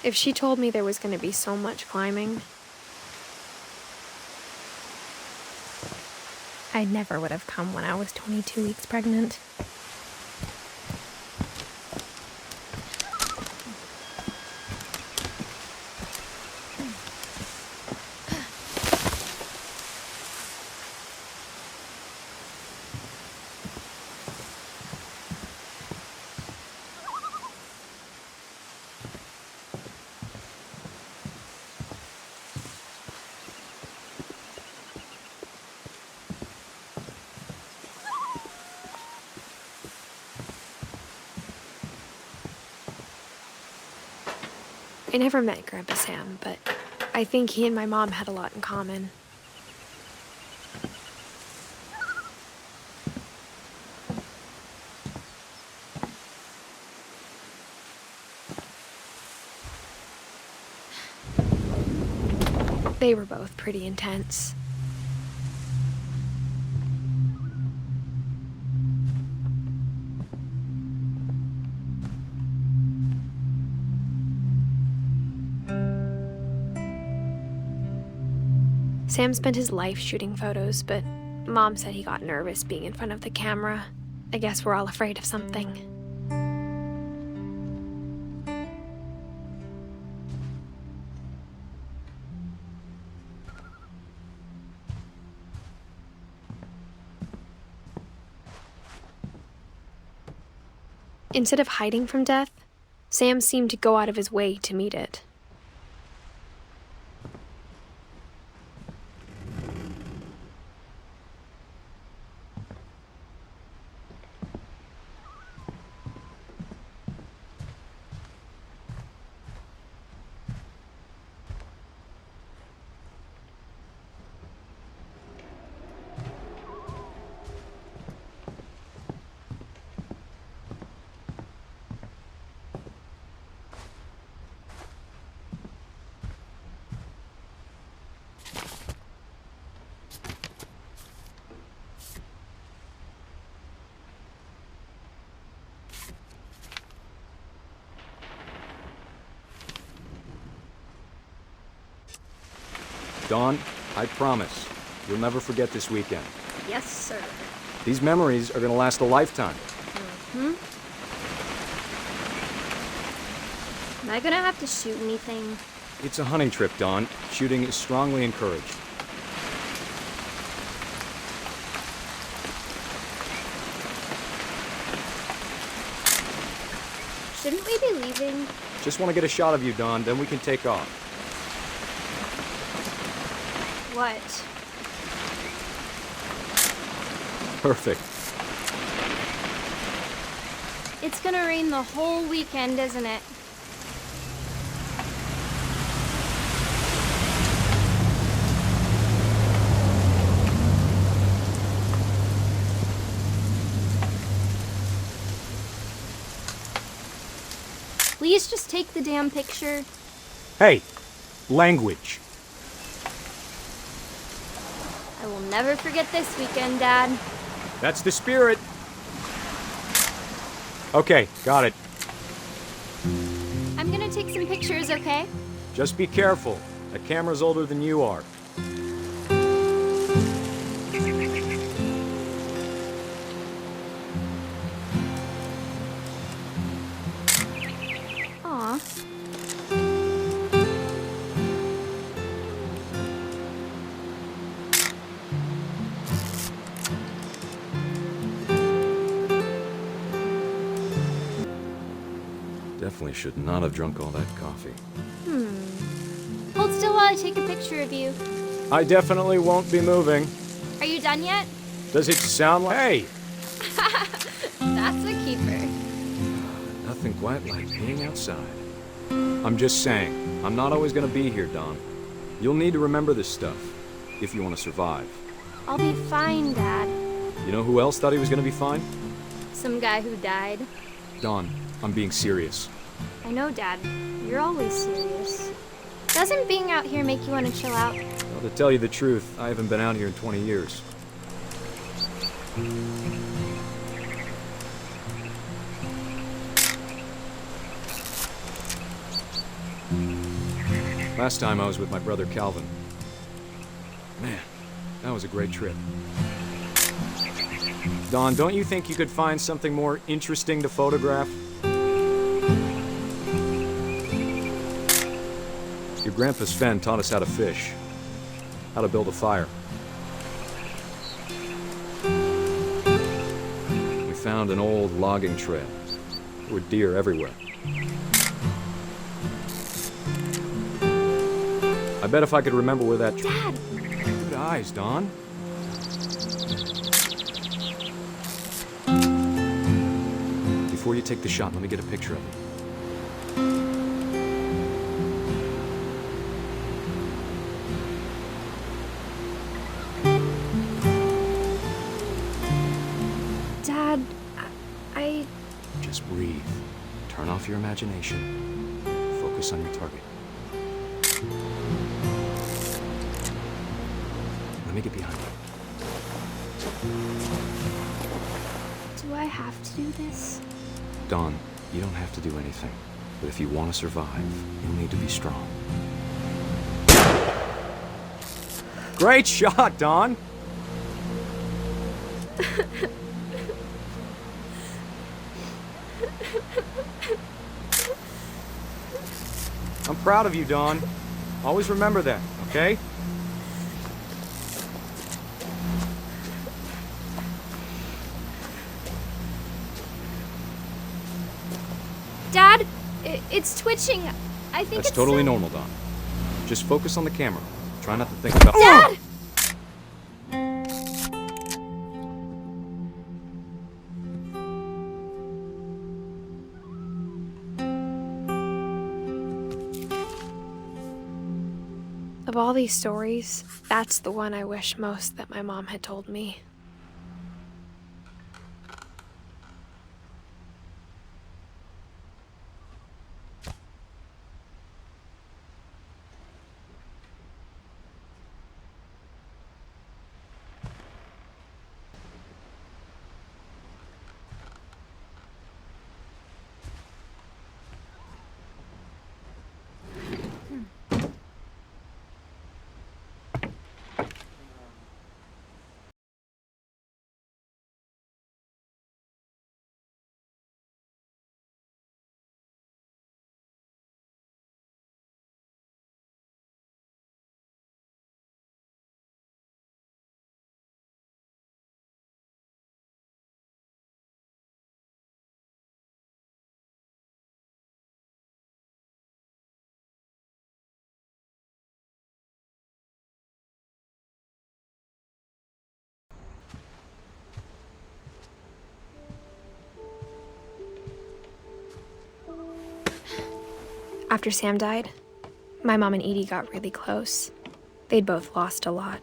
if she told me there was going to be so much climbing, I never would have come when I was 22 weeks pregnant. I never met Grandpa Sam, but I think he and my mom had a lot in common. They were both pretty intense. Sam spent his life shooting photos, but Mom said he got nervous being in front of the camera. I guess we're all afraid of something. Instead of hiding from death, Sam seemed to go out of his way to meet it. Dawn, I promise, you'll never forget this weekend. Yes, sir. These memories are gonna last a lifetime. Am I gonna have to shoot anything? It's a hunting trip, Dawn. Shooting is strongly encouraged. Shouldn't we be leaving? Just want to get a shot of you, Dawn, then we can take off. What? Perfect. It's gonna rain the whole weekend, isn't it? Please just take the damn picture. Hey, language. I will never forget this weekend, Dad. That's the spirit. Okay, got it. I'm gonna take some pictures, okay? Just be careful. That camera's older than you are. Aw. Definitely should not have drunk all that coffee. Hold still while I take a picture of you. I definitely won't be moving. Are you done yet? Does it sound like... Hey! That's a keeper. Nothing quite like being outside. I'm just saying, I'm not always gonna be here, Dawn. You'll need to remember this stuff, if you want to survive. I'll be fine, Dad. You know who else thought he was gonna be fine? Some guy who died. Dawn, I'm being serious. I know, Dad. You're always serious. Doesn't being out here make you want to chill out? Well, to tell you the truth, I haven't been out here in 20 years. Last time I was with my brother Calvin. Man, that was a great trip. Dawn, don't you think you could find something more interesting to photograph? Your grandpa Sven taught us how to fish, how to build a fire. We found an old logging trail. There were deer everywhere. I bet if I could remember where that... Dad! Good eyes, Dawn. Before you take the shot, let me get a picture of it. Dad, I... Just breathe. Turn off your imagination. Focus on your target. Let me get behind you. Do I have to do this? Dawn, you don't have to do anything. But if you want to survive, you'll need to be strong. Great shot, Dawn! I'm proud of you, Dawn. Always remember that, okay? It's twitching. I think That's it's totally normal, Don. Just focus on the camera. Try not to think about— Dad! Of all these stories, that's the one I wish most that my mom had told me. After Sam died, my mom and Edie got really close. They'd both lost a lot.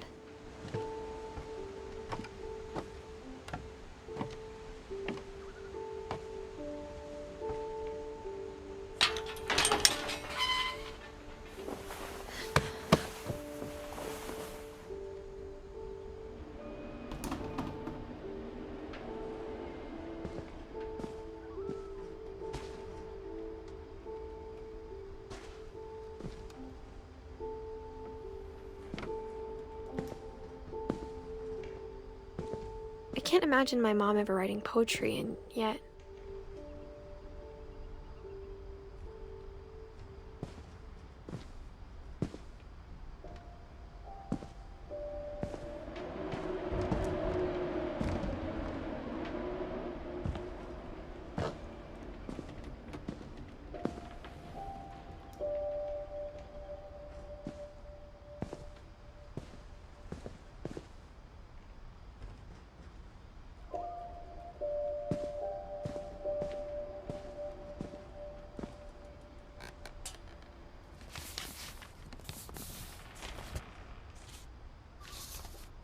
I can't imagine my mom ever writing poetry, and yet...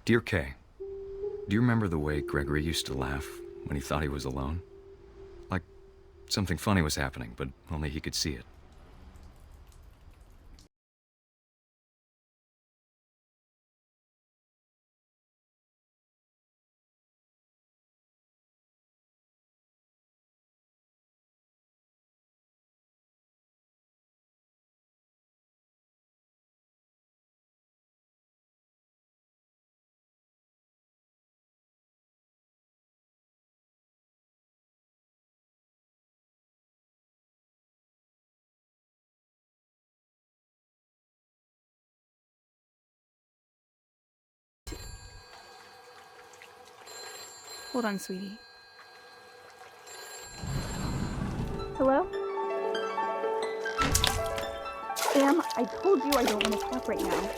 Dear Kay, do you remember the way Gregory used to laugh when he thought he was alone? Like something funny was happening, but only he could see it. Hold on, sweetie. Hello? Sam, I told you I don't want to talk right now.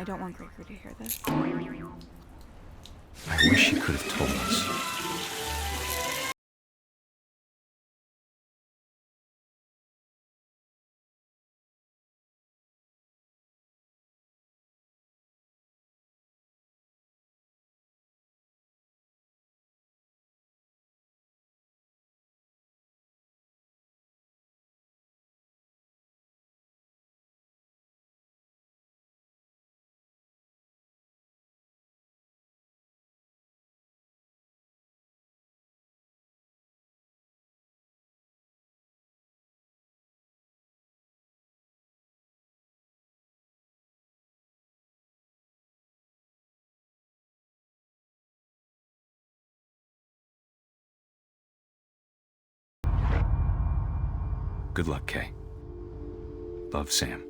I don't want Gregory to hear this. I wish he could have told us. Good luck, Kay. Love, Sam.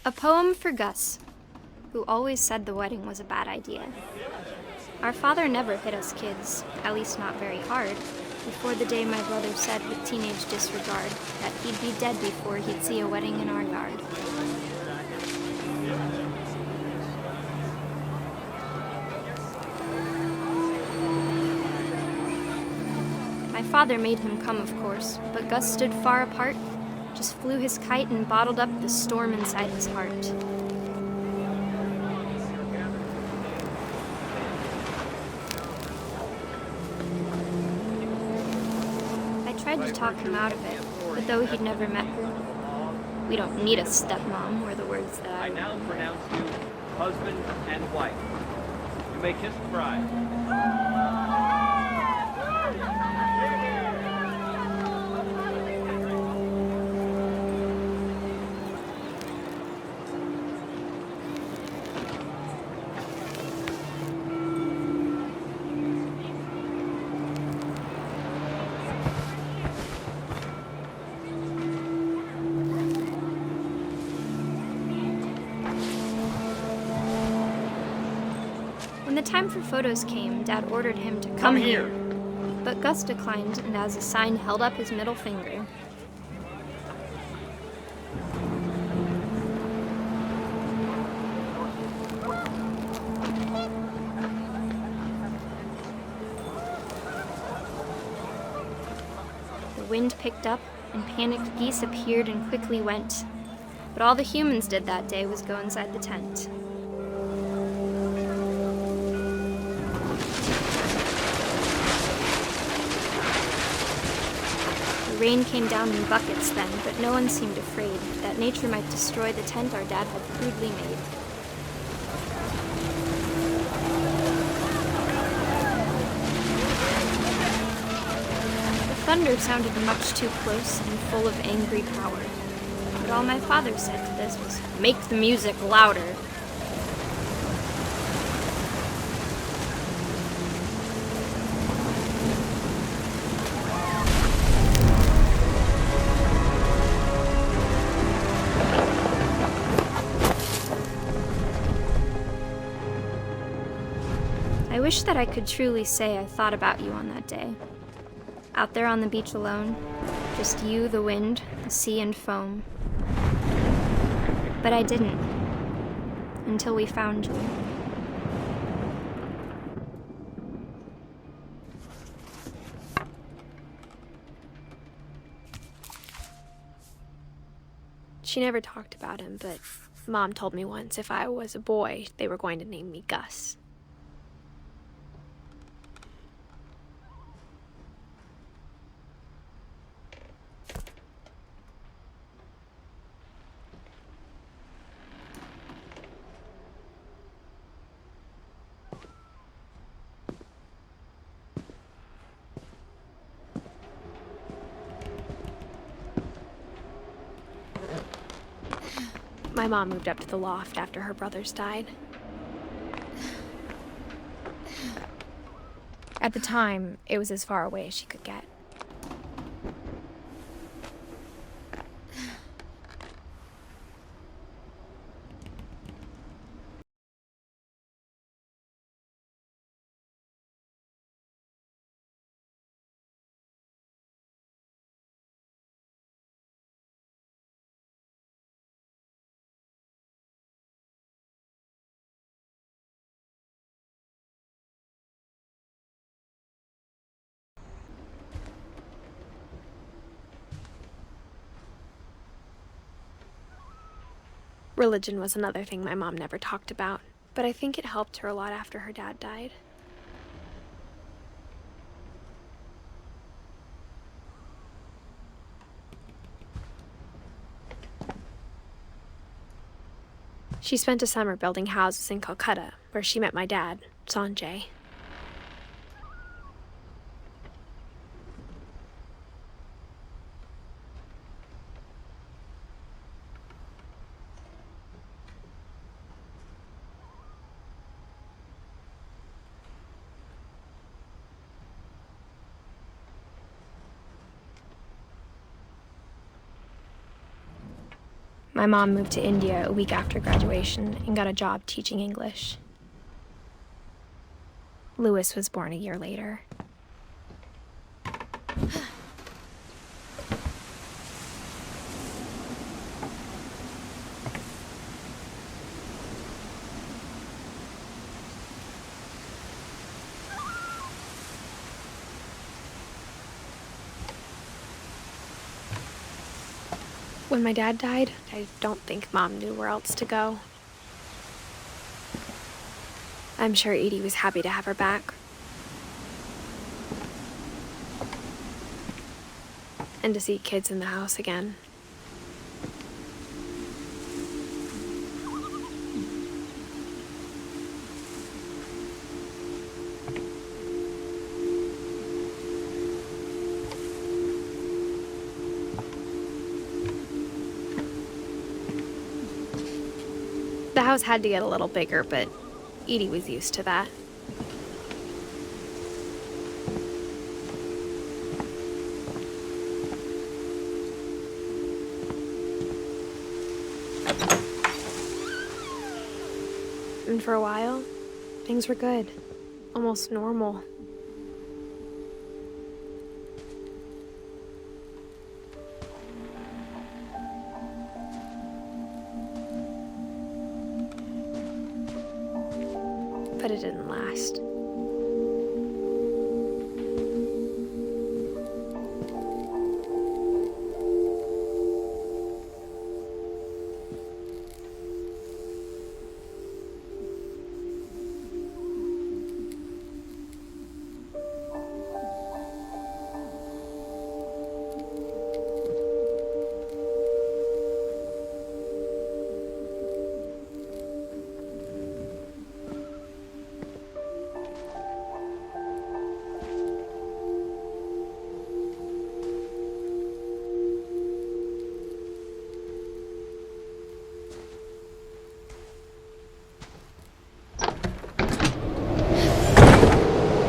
A poem for Gus, who always said the wedding was a bad idea. Our father never hit us kids, at least not very hard, before the day my brother said with teenage disregard that he'd be dead before he'd see a wedding in our yard. My father made him come, of course, but Gus stood far apart, just flew his kite and bottled up the storm inside his heart. I tried to talk him out of it, but though he'd never met her, "We don't need a stepmom," were the words that I now pronounce you husband and wife. You may kiss the bride. When the time for photos came, Dad ordered him to come here. But Gus declined and as a sign held up his middle finger. The wind picked up and panicked geese appeared and quickly went. But all the humans did that day was go inside the tent. The rain came down in buckets then, but no one seemed afraid that nature might destroy the tent our dad had crudely made. The thunder sounded much too close and full of angry power, but all my father said to this was, "Make the music louder." I wish that I could truly say I thought about you on that day. Out there on the beach alone, just you, the wind, the sea, and foam. But I didn't, until we found you. She never talked about him, but Mom told me once if I was a boy, they were going to name me Gus. My mom moved up to the loft after her brothers died. At the time, it was as far away as she could get. Religion was another thing my mom never talked about, but I think it helped her a lot after her dad died. She spent a summer building houses in Calcutta, where she met my dad, Sanjay. My mom moved to India a week after graduation and got a job teaching English. Louis was born a year later. When my dad died, I don't think Mom knew where else to go. I'm sure Edie was happy to have her back. And to see kids in the house again. The house had to get a little bigger, but Edie was used to that. And for a while, things were good. Almost normal. But it didn't last.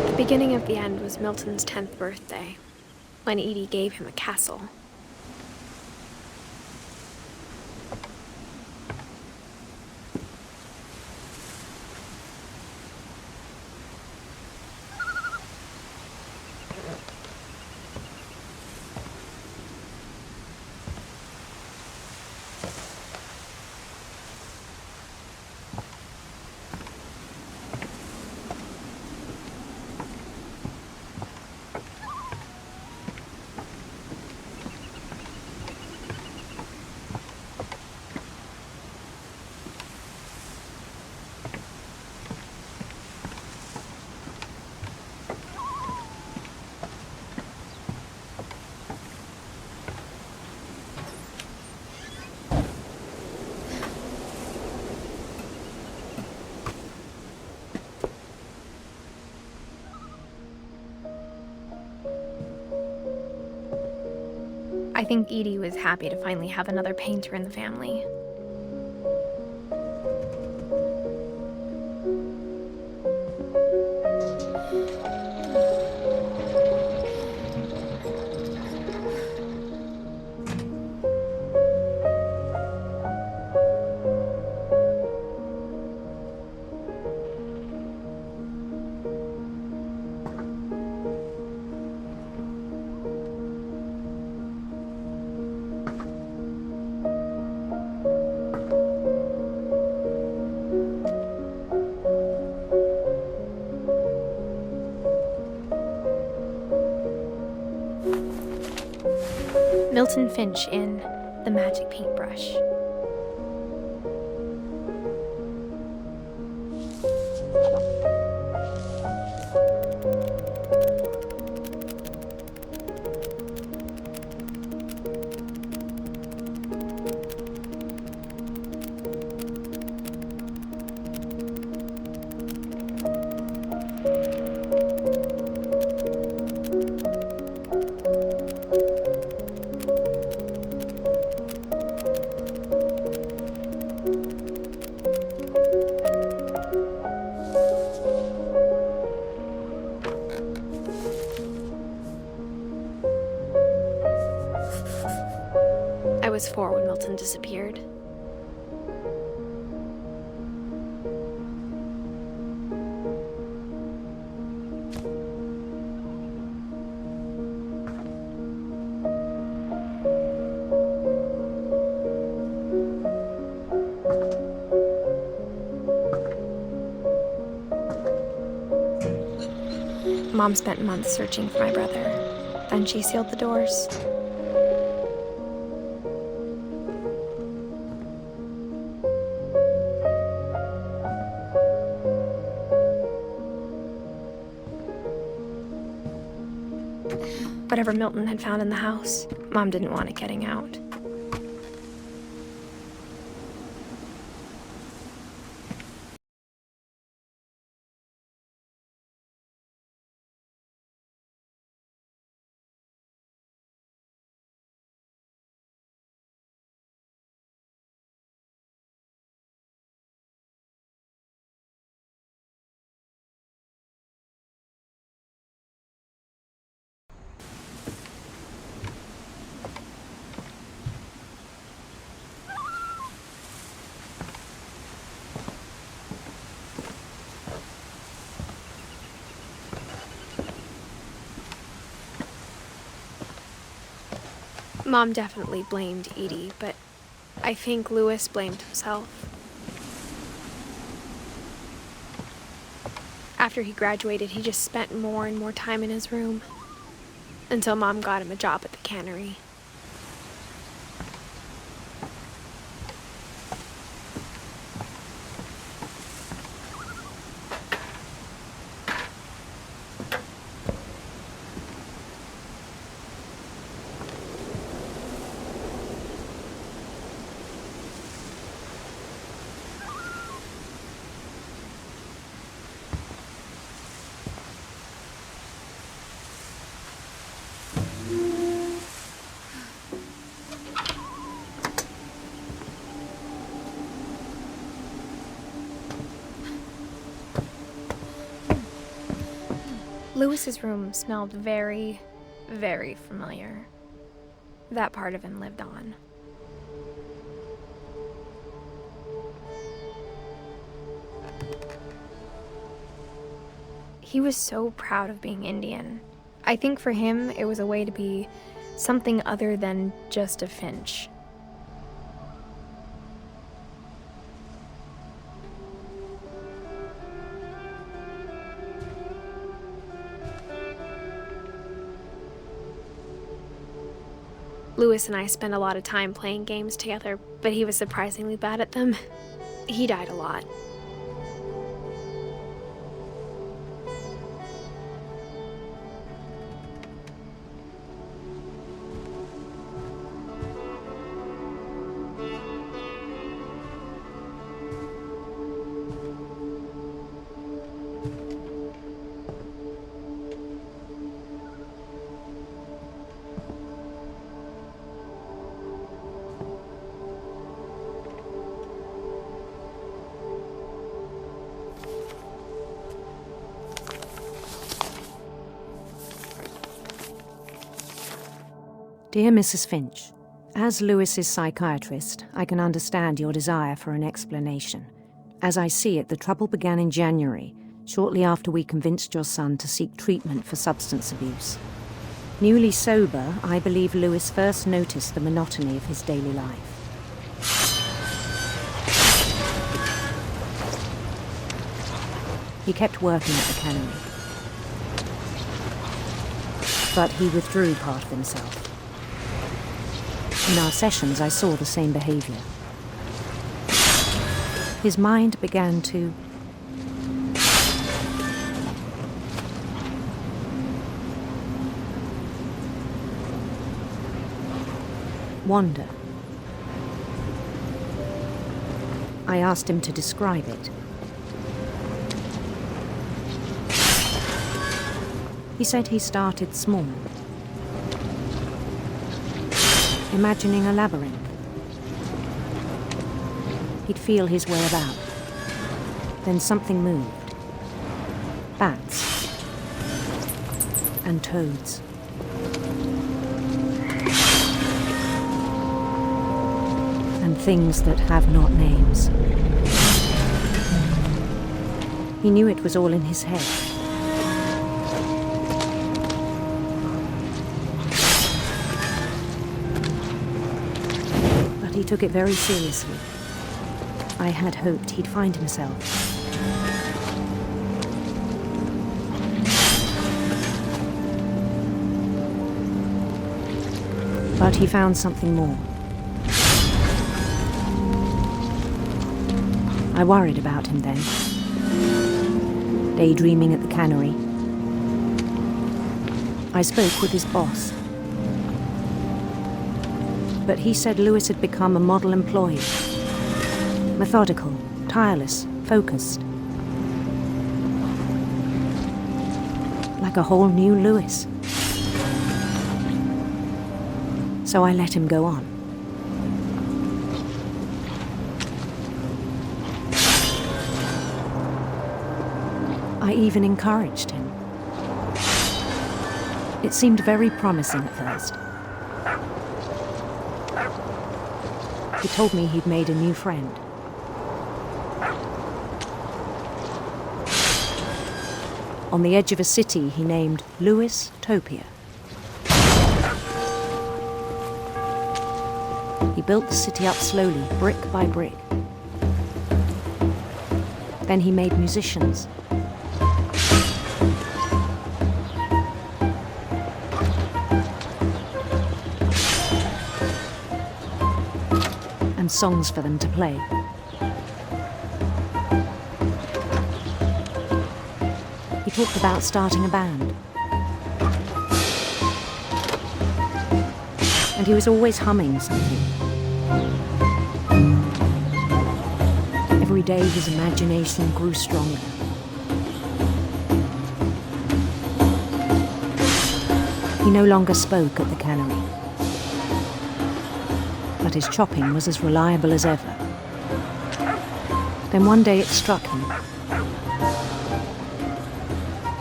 The beginning of the end was Milton's 10th birthday, when Edie gave him a castle. think Edie was happy to finally have another painter in the family. Milton Finch in The Magic Paintbrush. I was 4 when Milton disappeared. Mom spent months searching for my brother. Then she sealed the doors. Whatever Milton had found in the house, Mom didn't want it getting out. Mom definitely blamed Edie, but I think Louis blamed himself. After he graduated, he just spent more and more time in his room, until Mom got him a job at the cannery. Louis's room smelled very, very familiar. That part of him lived on. He was so proud of being Indian. I think for him, it was a way to be something other than just a Finch. Louis and I spent a lot of time playing games together, but he was surprisingly bad at them. He died a lot. Dear Mrs. Finch, as Lewis's psychiatrist, I can understand your desire for an explanation. As I see it, the trouble began in January, shortly after we convinced your son to seek treatment for substance abuse. Newly sober, I believe Lewis first noticed the monotony of his daily life. He kept working at the cannery, but he withdrew part of himself. In our sessions, I saw the same behavior. His mind began to wander. I asked him to describe it. He said he started small, imagining a labyrinth. He'd feel his way about. Then something moved. Bats and toads. And things that have not names. He knew it was all in his head. But he took it very seriously. I had hoped he'd find himself. But he found something more. I worried about him then, daydreaming at the cannery. I spoke with his boss, but he said Lewis had become a model employee. Methodical, tireless, focused. Like a whole new Lewis. So I let him go on. I even encouraged him. It seemed very promising at first. He told me he'd made a new friend. On the edge of a city he named Lewis Topia. He built the city up slowly, brick by brick. Then he made musicians. And songs for them to play. He talked about starting a band. And he was always humming something. Every day his imagination grew stronger. He no longer spoke at the cannery, but his chopping was as reliable as ever. Then one day it struck him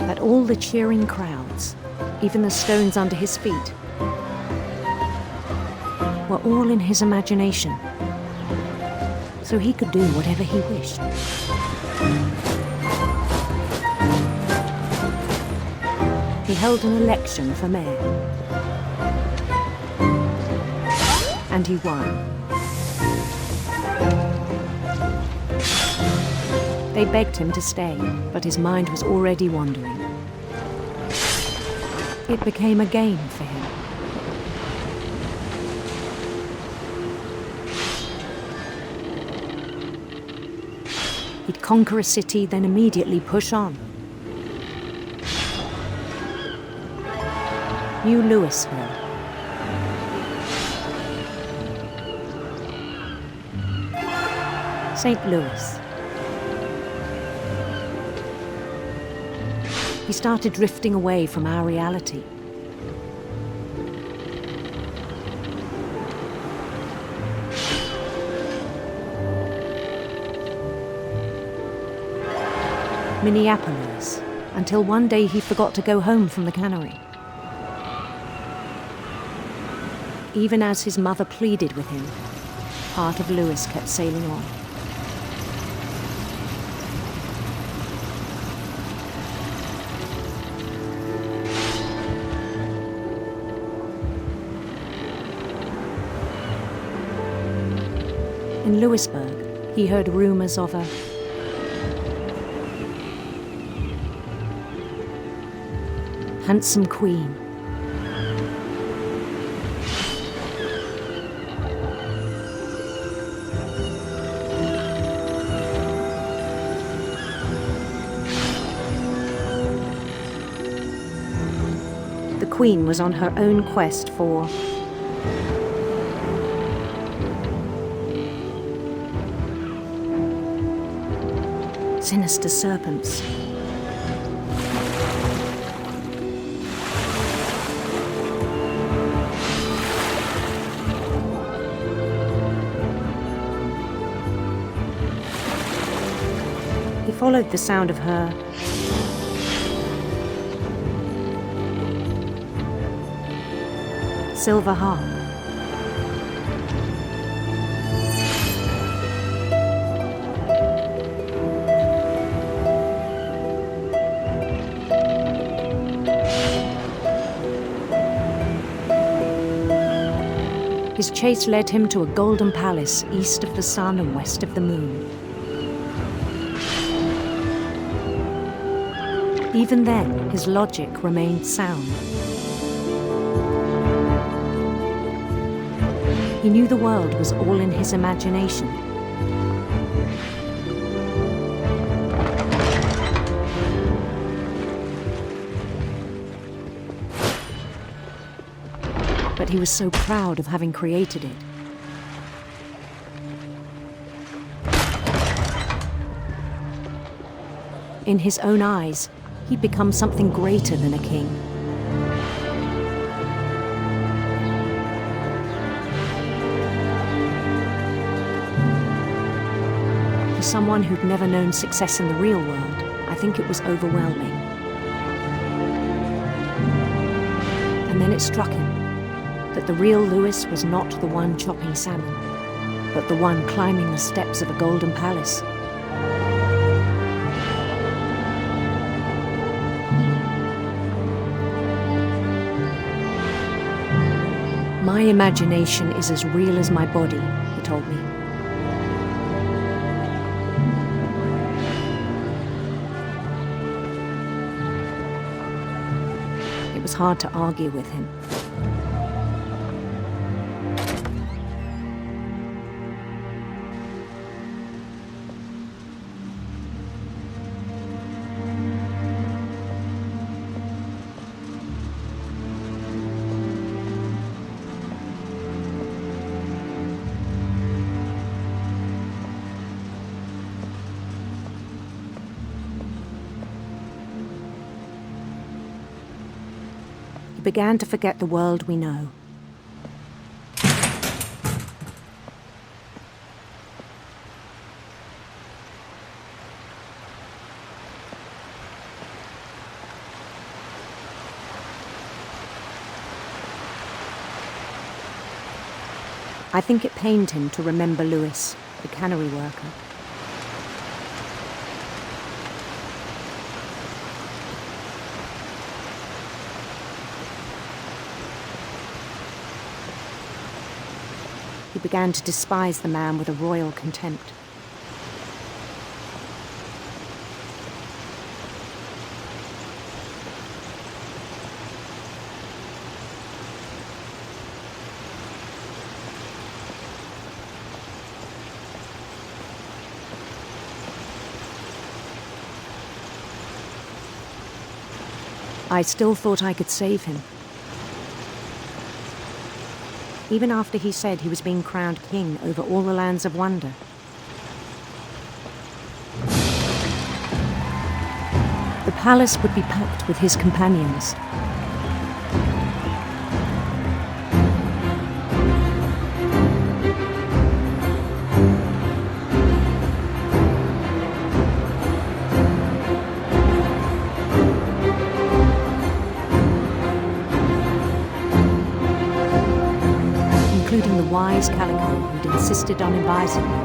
that all the cheering crowds, even the stones under his feet, were all in his imagination, so he could do whatever he wished. He held an election for mayor, and he won. They begged him to stay, but his mind was already wandering. It became a game for him. He'd conquer a city, then immediately push on. New Louisville. St. Louis. He started drifting away from our reality. Minneapolis, until one day he forgot to go home from the cannery. even as his mother pleaded with him, part of Lewis kept sailing on. In Lewisburg, he heard rumors of a handsome queen. The queen was on her own quest for sinister serpents. He followed the sound of her silver harp. His chase led him to a golden palace east of the sun and west of the moon. Even then, his logic remained sound. He knew the world was all in his imagination. But he was so proud of having created it. In his own eyes, he'd become something greater than a king. For someone who'd never known success in the real world, I think it was overwhelming. And then it struck him that the real Lewis was not the one chopping salmon, but the one climbing the steps of a golden palace. My imagination is as real as my body, he told me. It was hard to argue with him. He began to forget the world we know. I think it pained him to remember Lewis, the cannery worker. He began to despise the man with a royal contempt. I still thought I could save him. Even after he said he was being crowned king over all the lands of wonder. The palace would be packed with his companions. wise Calico who'd insisted on advising me.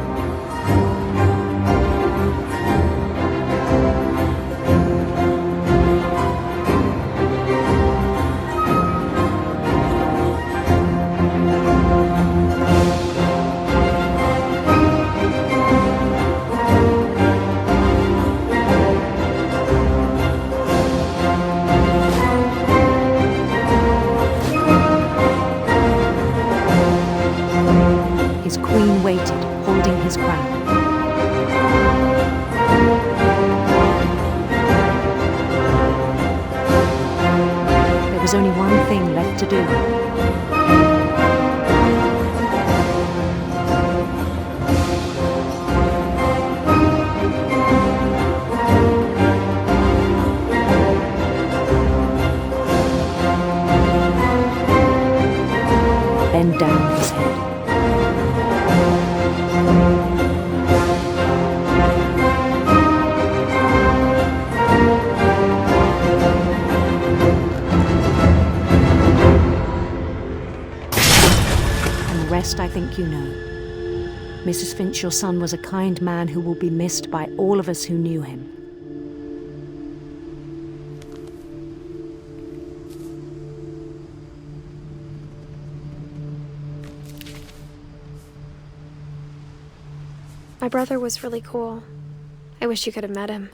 His queen waited, holding his crown. There was only one thing left to do. Bend down his head. Rest, I think you know. Mrs. Finch, your son was a kind man who will be missed by all of us who knew him. My brother was really cool. I wish you could have met him.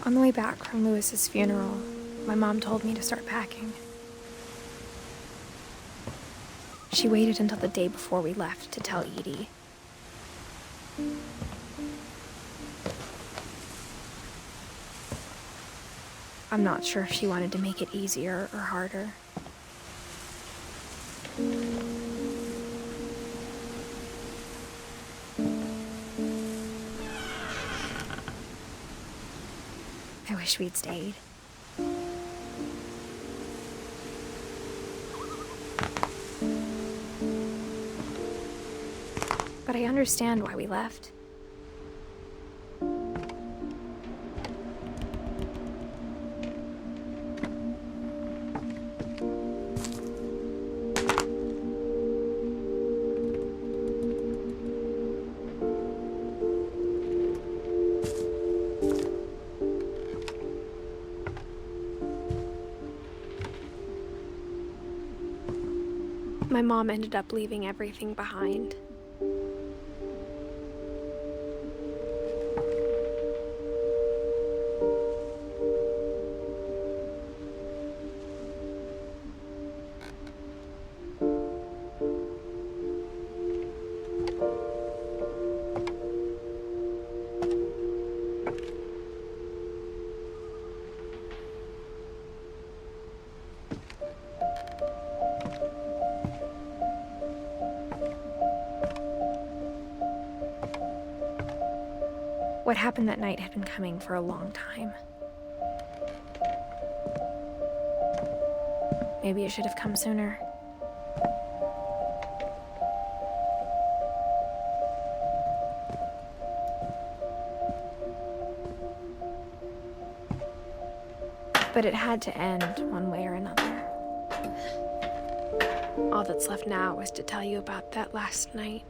On the way back from Lewis's funeral, my mom told me to start packing. She waited until the day before we left to tell Edie. I'm not sure if she wanted to make it easier or harder. I wish we'd stayed. But I understand why we left. My mom ended up leaving everything behind. What happened that night had been coming for a long time. Maybe it should have come sooner. But it had to end one way or another. All that's left now is to tell you about that last night.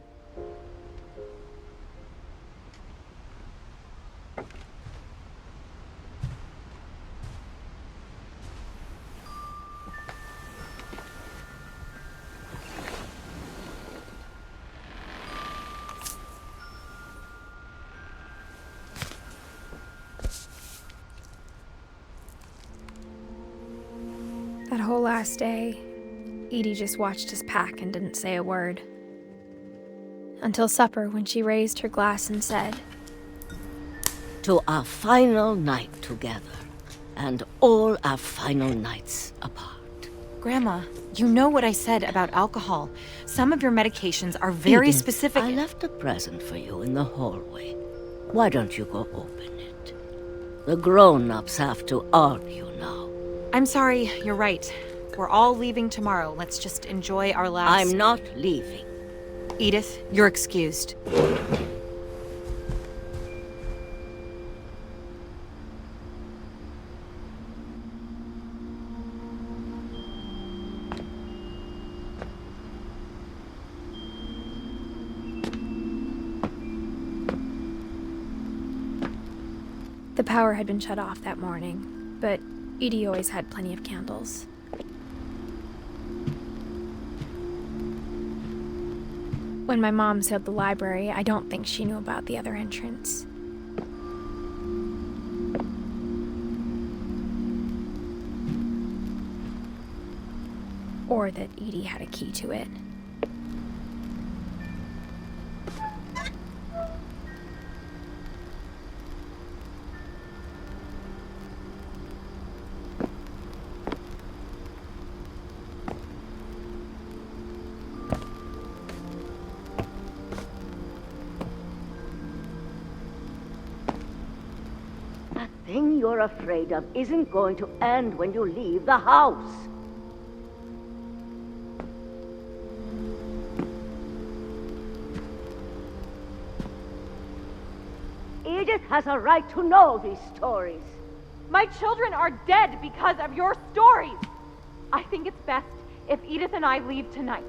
That whole last day, Edie just watched us pack and didn't say a word. Until supper, when she raised her glass and said, "To our final night together, and all our final nights apart." Grandma, you know what I said about alcohol. Some of your medications are very Edith, specific. I left a present for you in the hallway. Why don't you go open it? The grown-ups have to argue now. I'm sorry, you're right. We're all leaving tomorrow. Let's just enjoy our last... I'm not leaving. Edith, you're excused. The power had been shut off that morning, but Edie always had plenty of candles. When my mom sealed the library, I don't think she knew about the other entrance. Or that Edie had a key to it. That thing you're afraid of isn't going to end when you leave the house. Edith has a right to know these stories. My children are dead because of your stories. I think it's best if Edith and I leave tonight.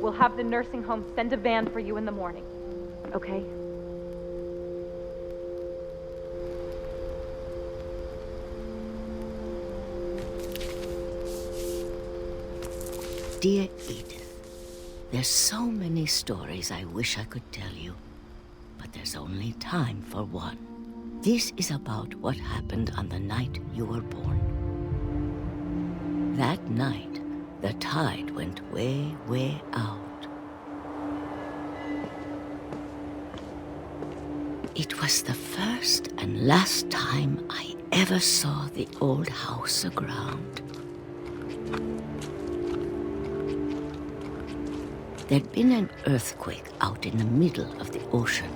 We'll have the nursing home send a van for you in the morning, okay? Dear Edith, there's so many stories I wish I could tell you, but there's only time for one. This is about what happened on the night you were born. That night, the tide went way, way out. It was the first and last time I ever saw the old house aground. There'd been an earthquake out in the middle of the ocean.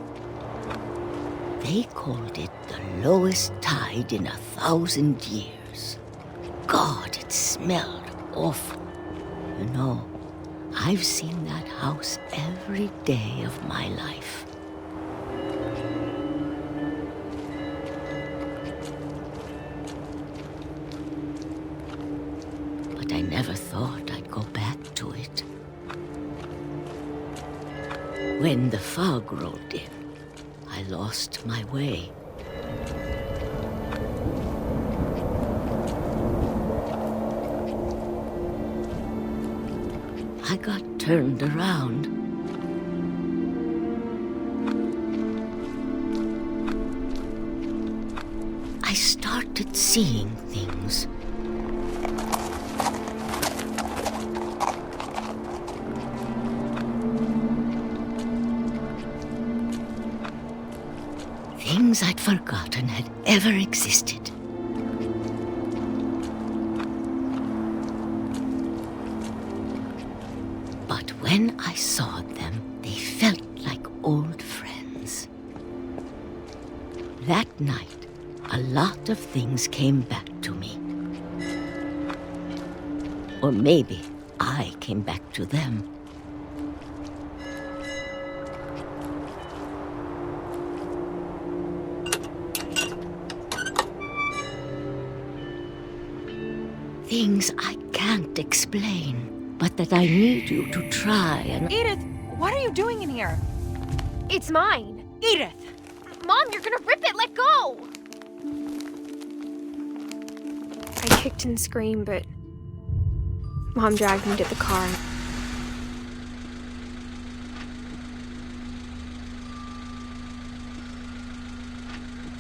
They called it the lowest tide in 1,000 years. God, it smelled awful. You know, I've seen that house every day of my life. But I never thought I'd go back to it. When the fog rolled in, I lost my way. I got turned around. I started seeing things. Things I'd forgotten had ever existed. But when I saw them, they felt like old friends. That night, a lot of things came back to me. Or maybe I came back to them. Things I can't explain, but that I need you to try and... Edith, what are you doing in here? It's mine. Edith! Mom, you're gonna rip it! Let go! I kicked and screamed, but Mom dragged me to the car.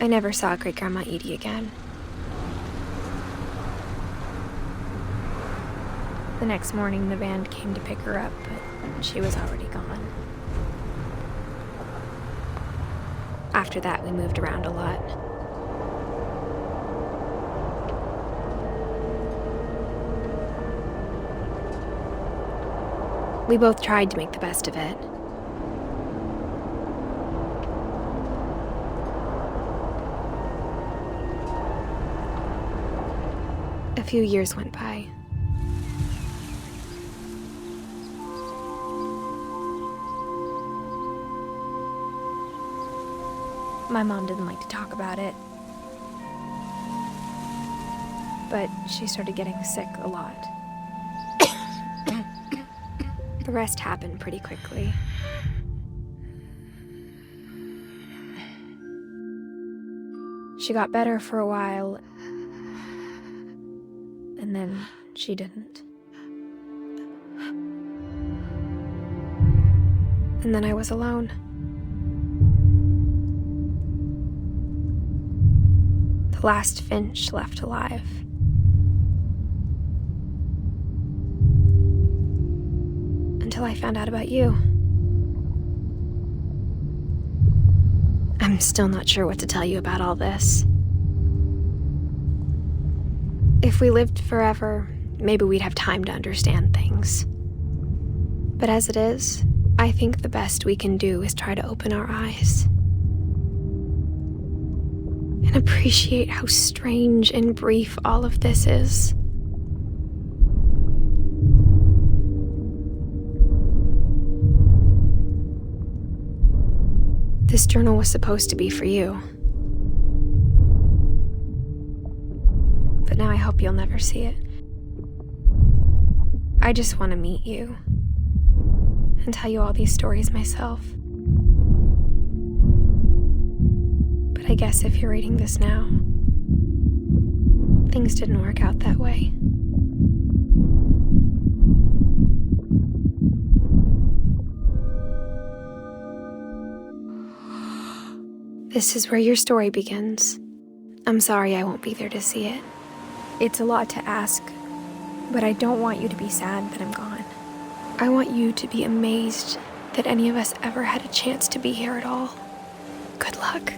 I never saw Great-Grandma Edie again. The next morning, the band came to pick her up, but she was already gone. After that, we moved around a lot. We both tried to make the best of it. A few years went by. My mom didn't like to talk about it, but she started getting sick a lot. The rest happened pretty quickly. She got better for a while, and then she didn't. And then I was alone. The last Finch left alive. Until I found out about you. I'm still not sure what to tell you about all this. If we lived forever, maybe we'd have time to understand things. But as it is, I think the best we can do is try to open our eyes. And appreciate how strange and brief all of this is. This journal was supposed to be for you. But now I hope you'll never see it. I just want to meet you and tell you all these stories myself. But I guess if you're reading this now, things didn't work out that way. This is where your story begins. I'm sorry I won't be there to see it. It's a lot to ask, but I don't want you to be sad that I'm gone. I want you to be amazed that any of us ever had a chance to be here at all. Good luck.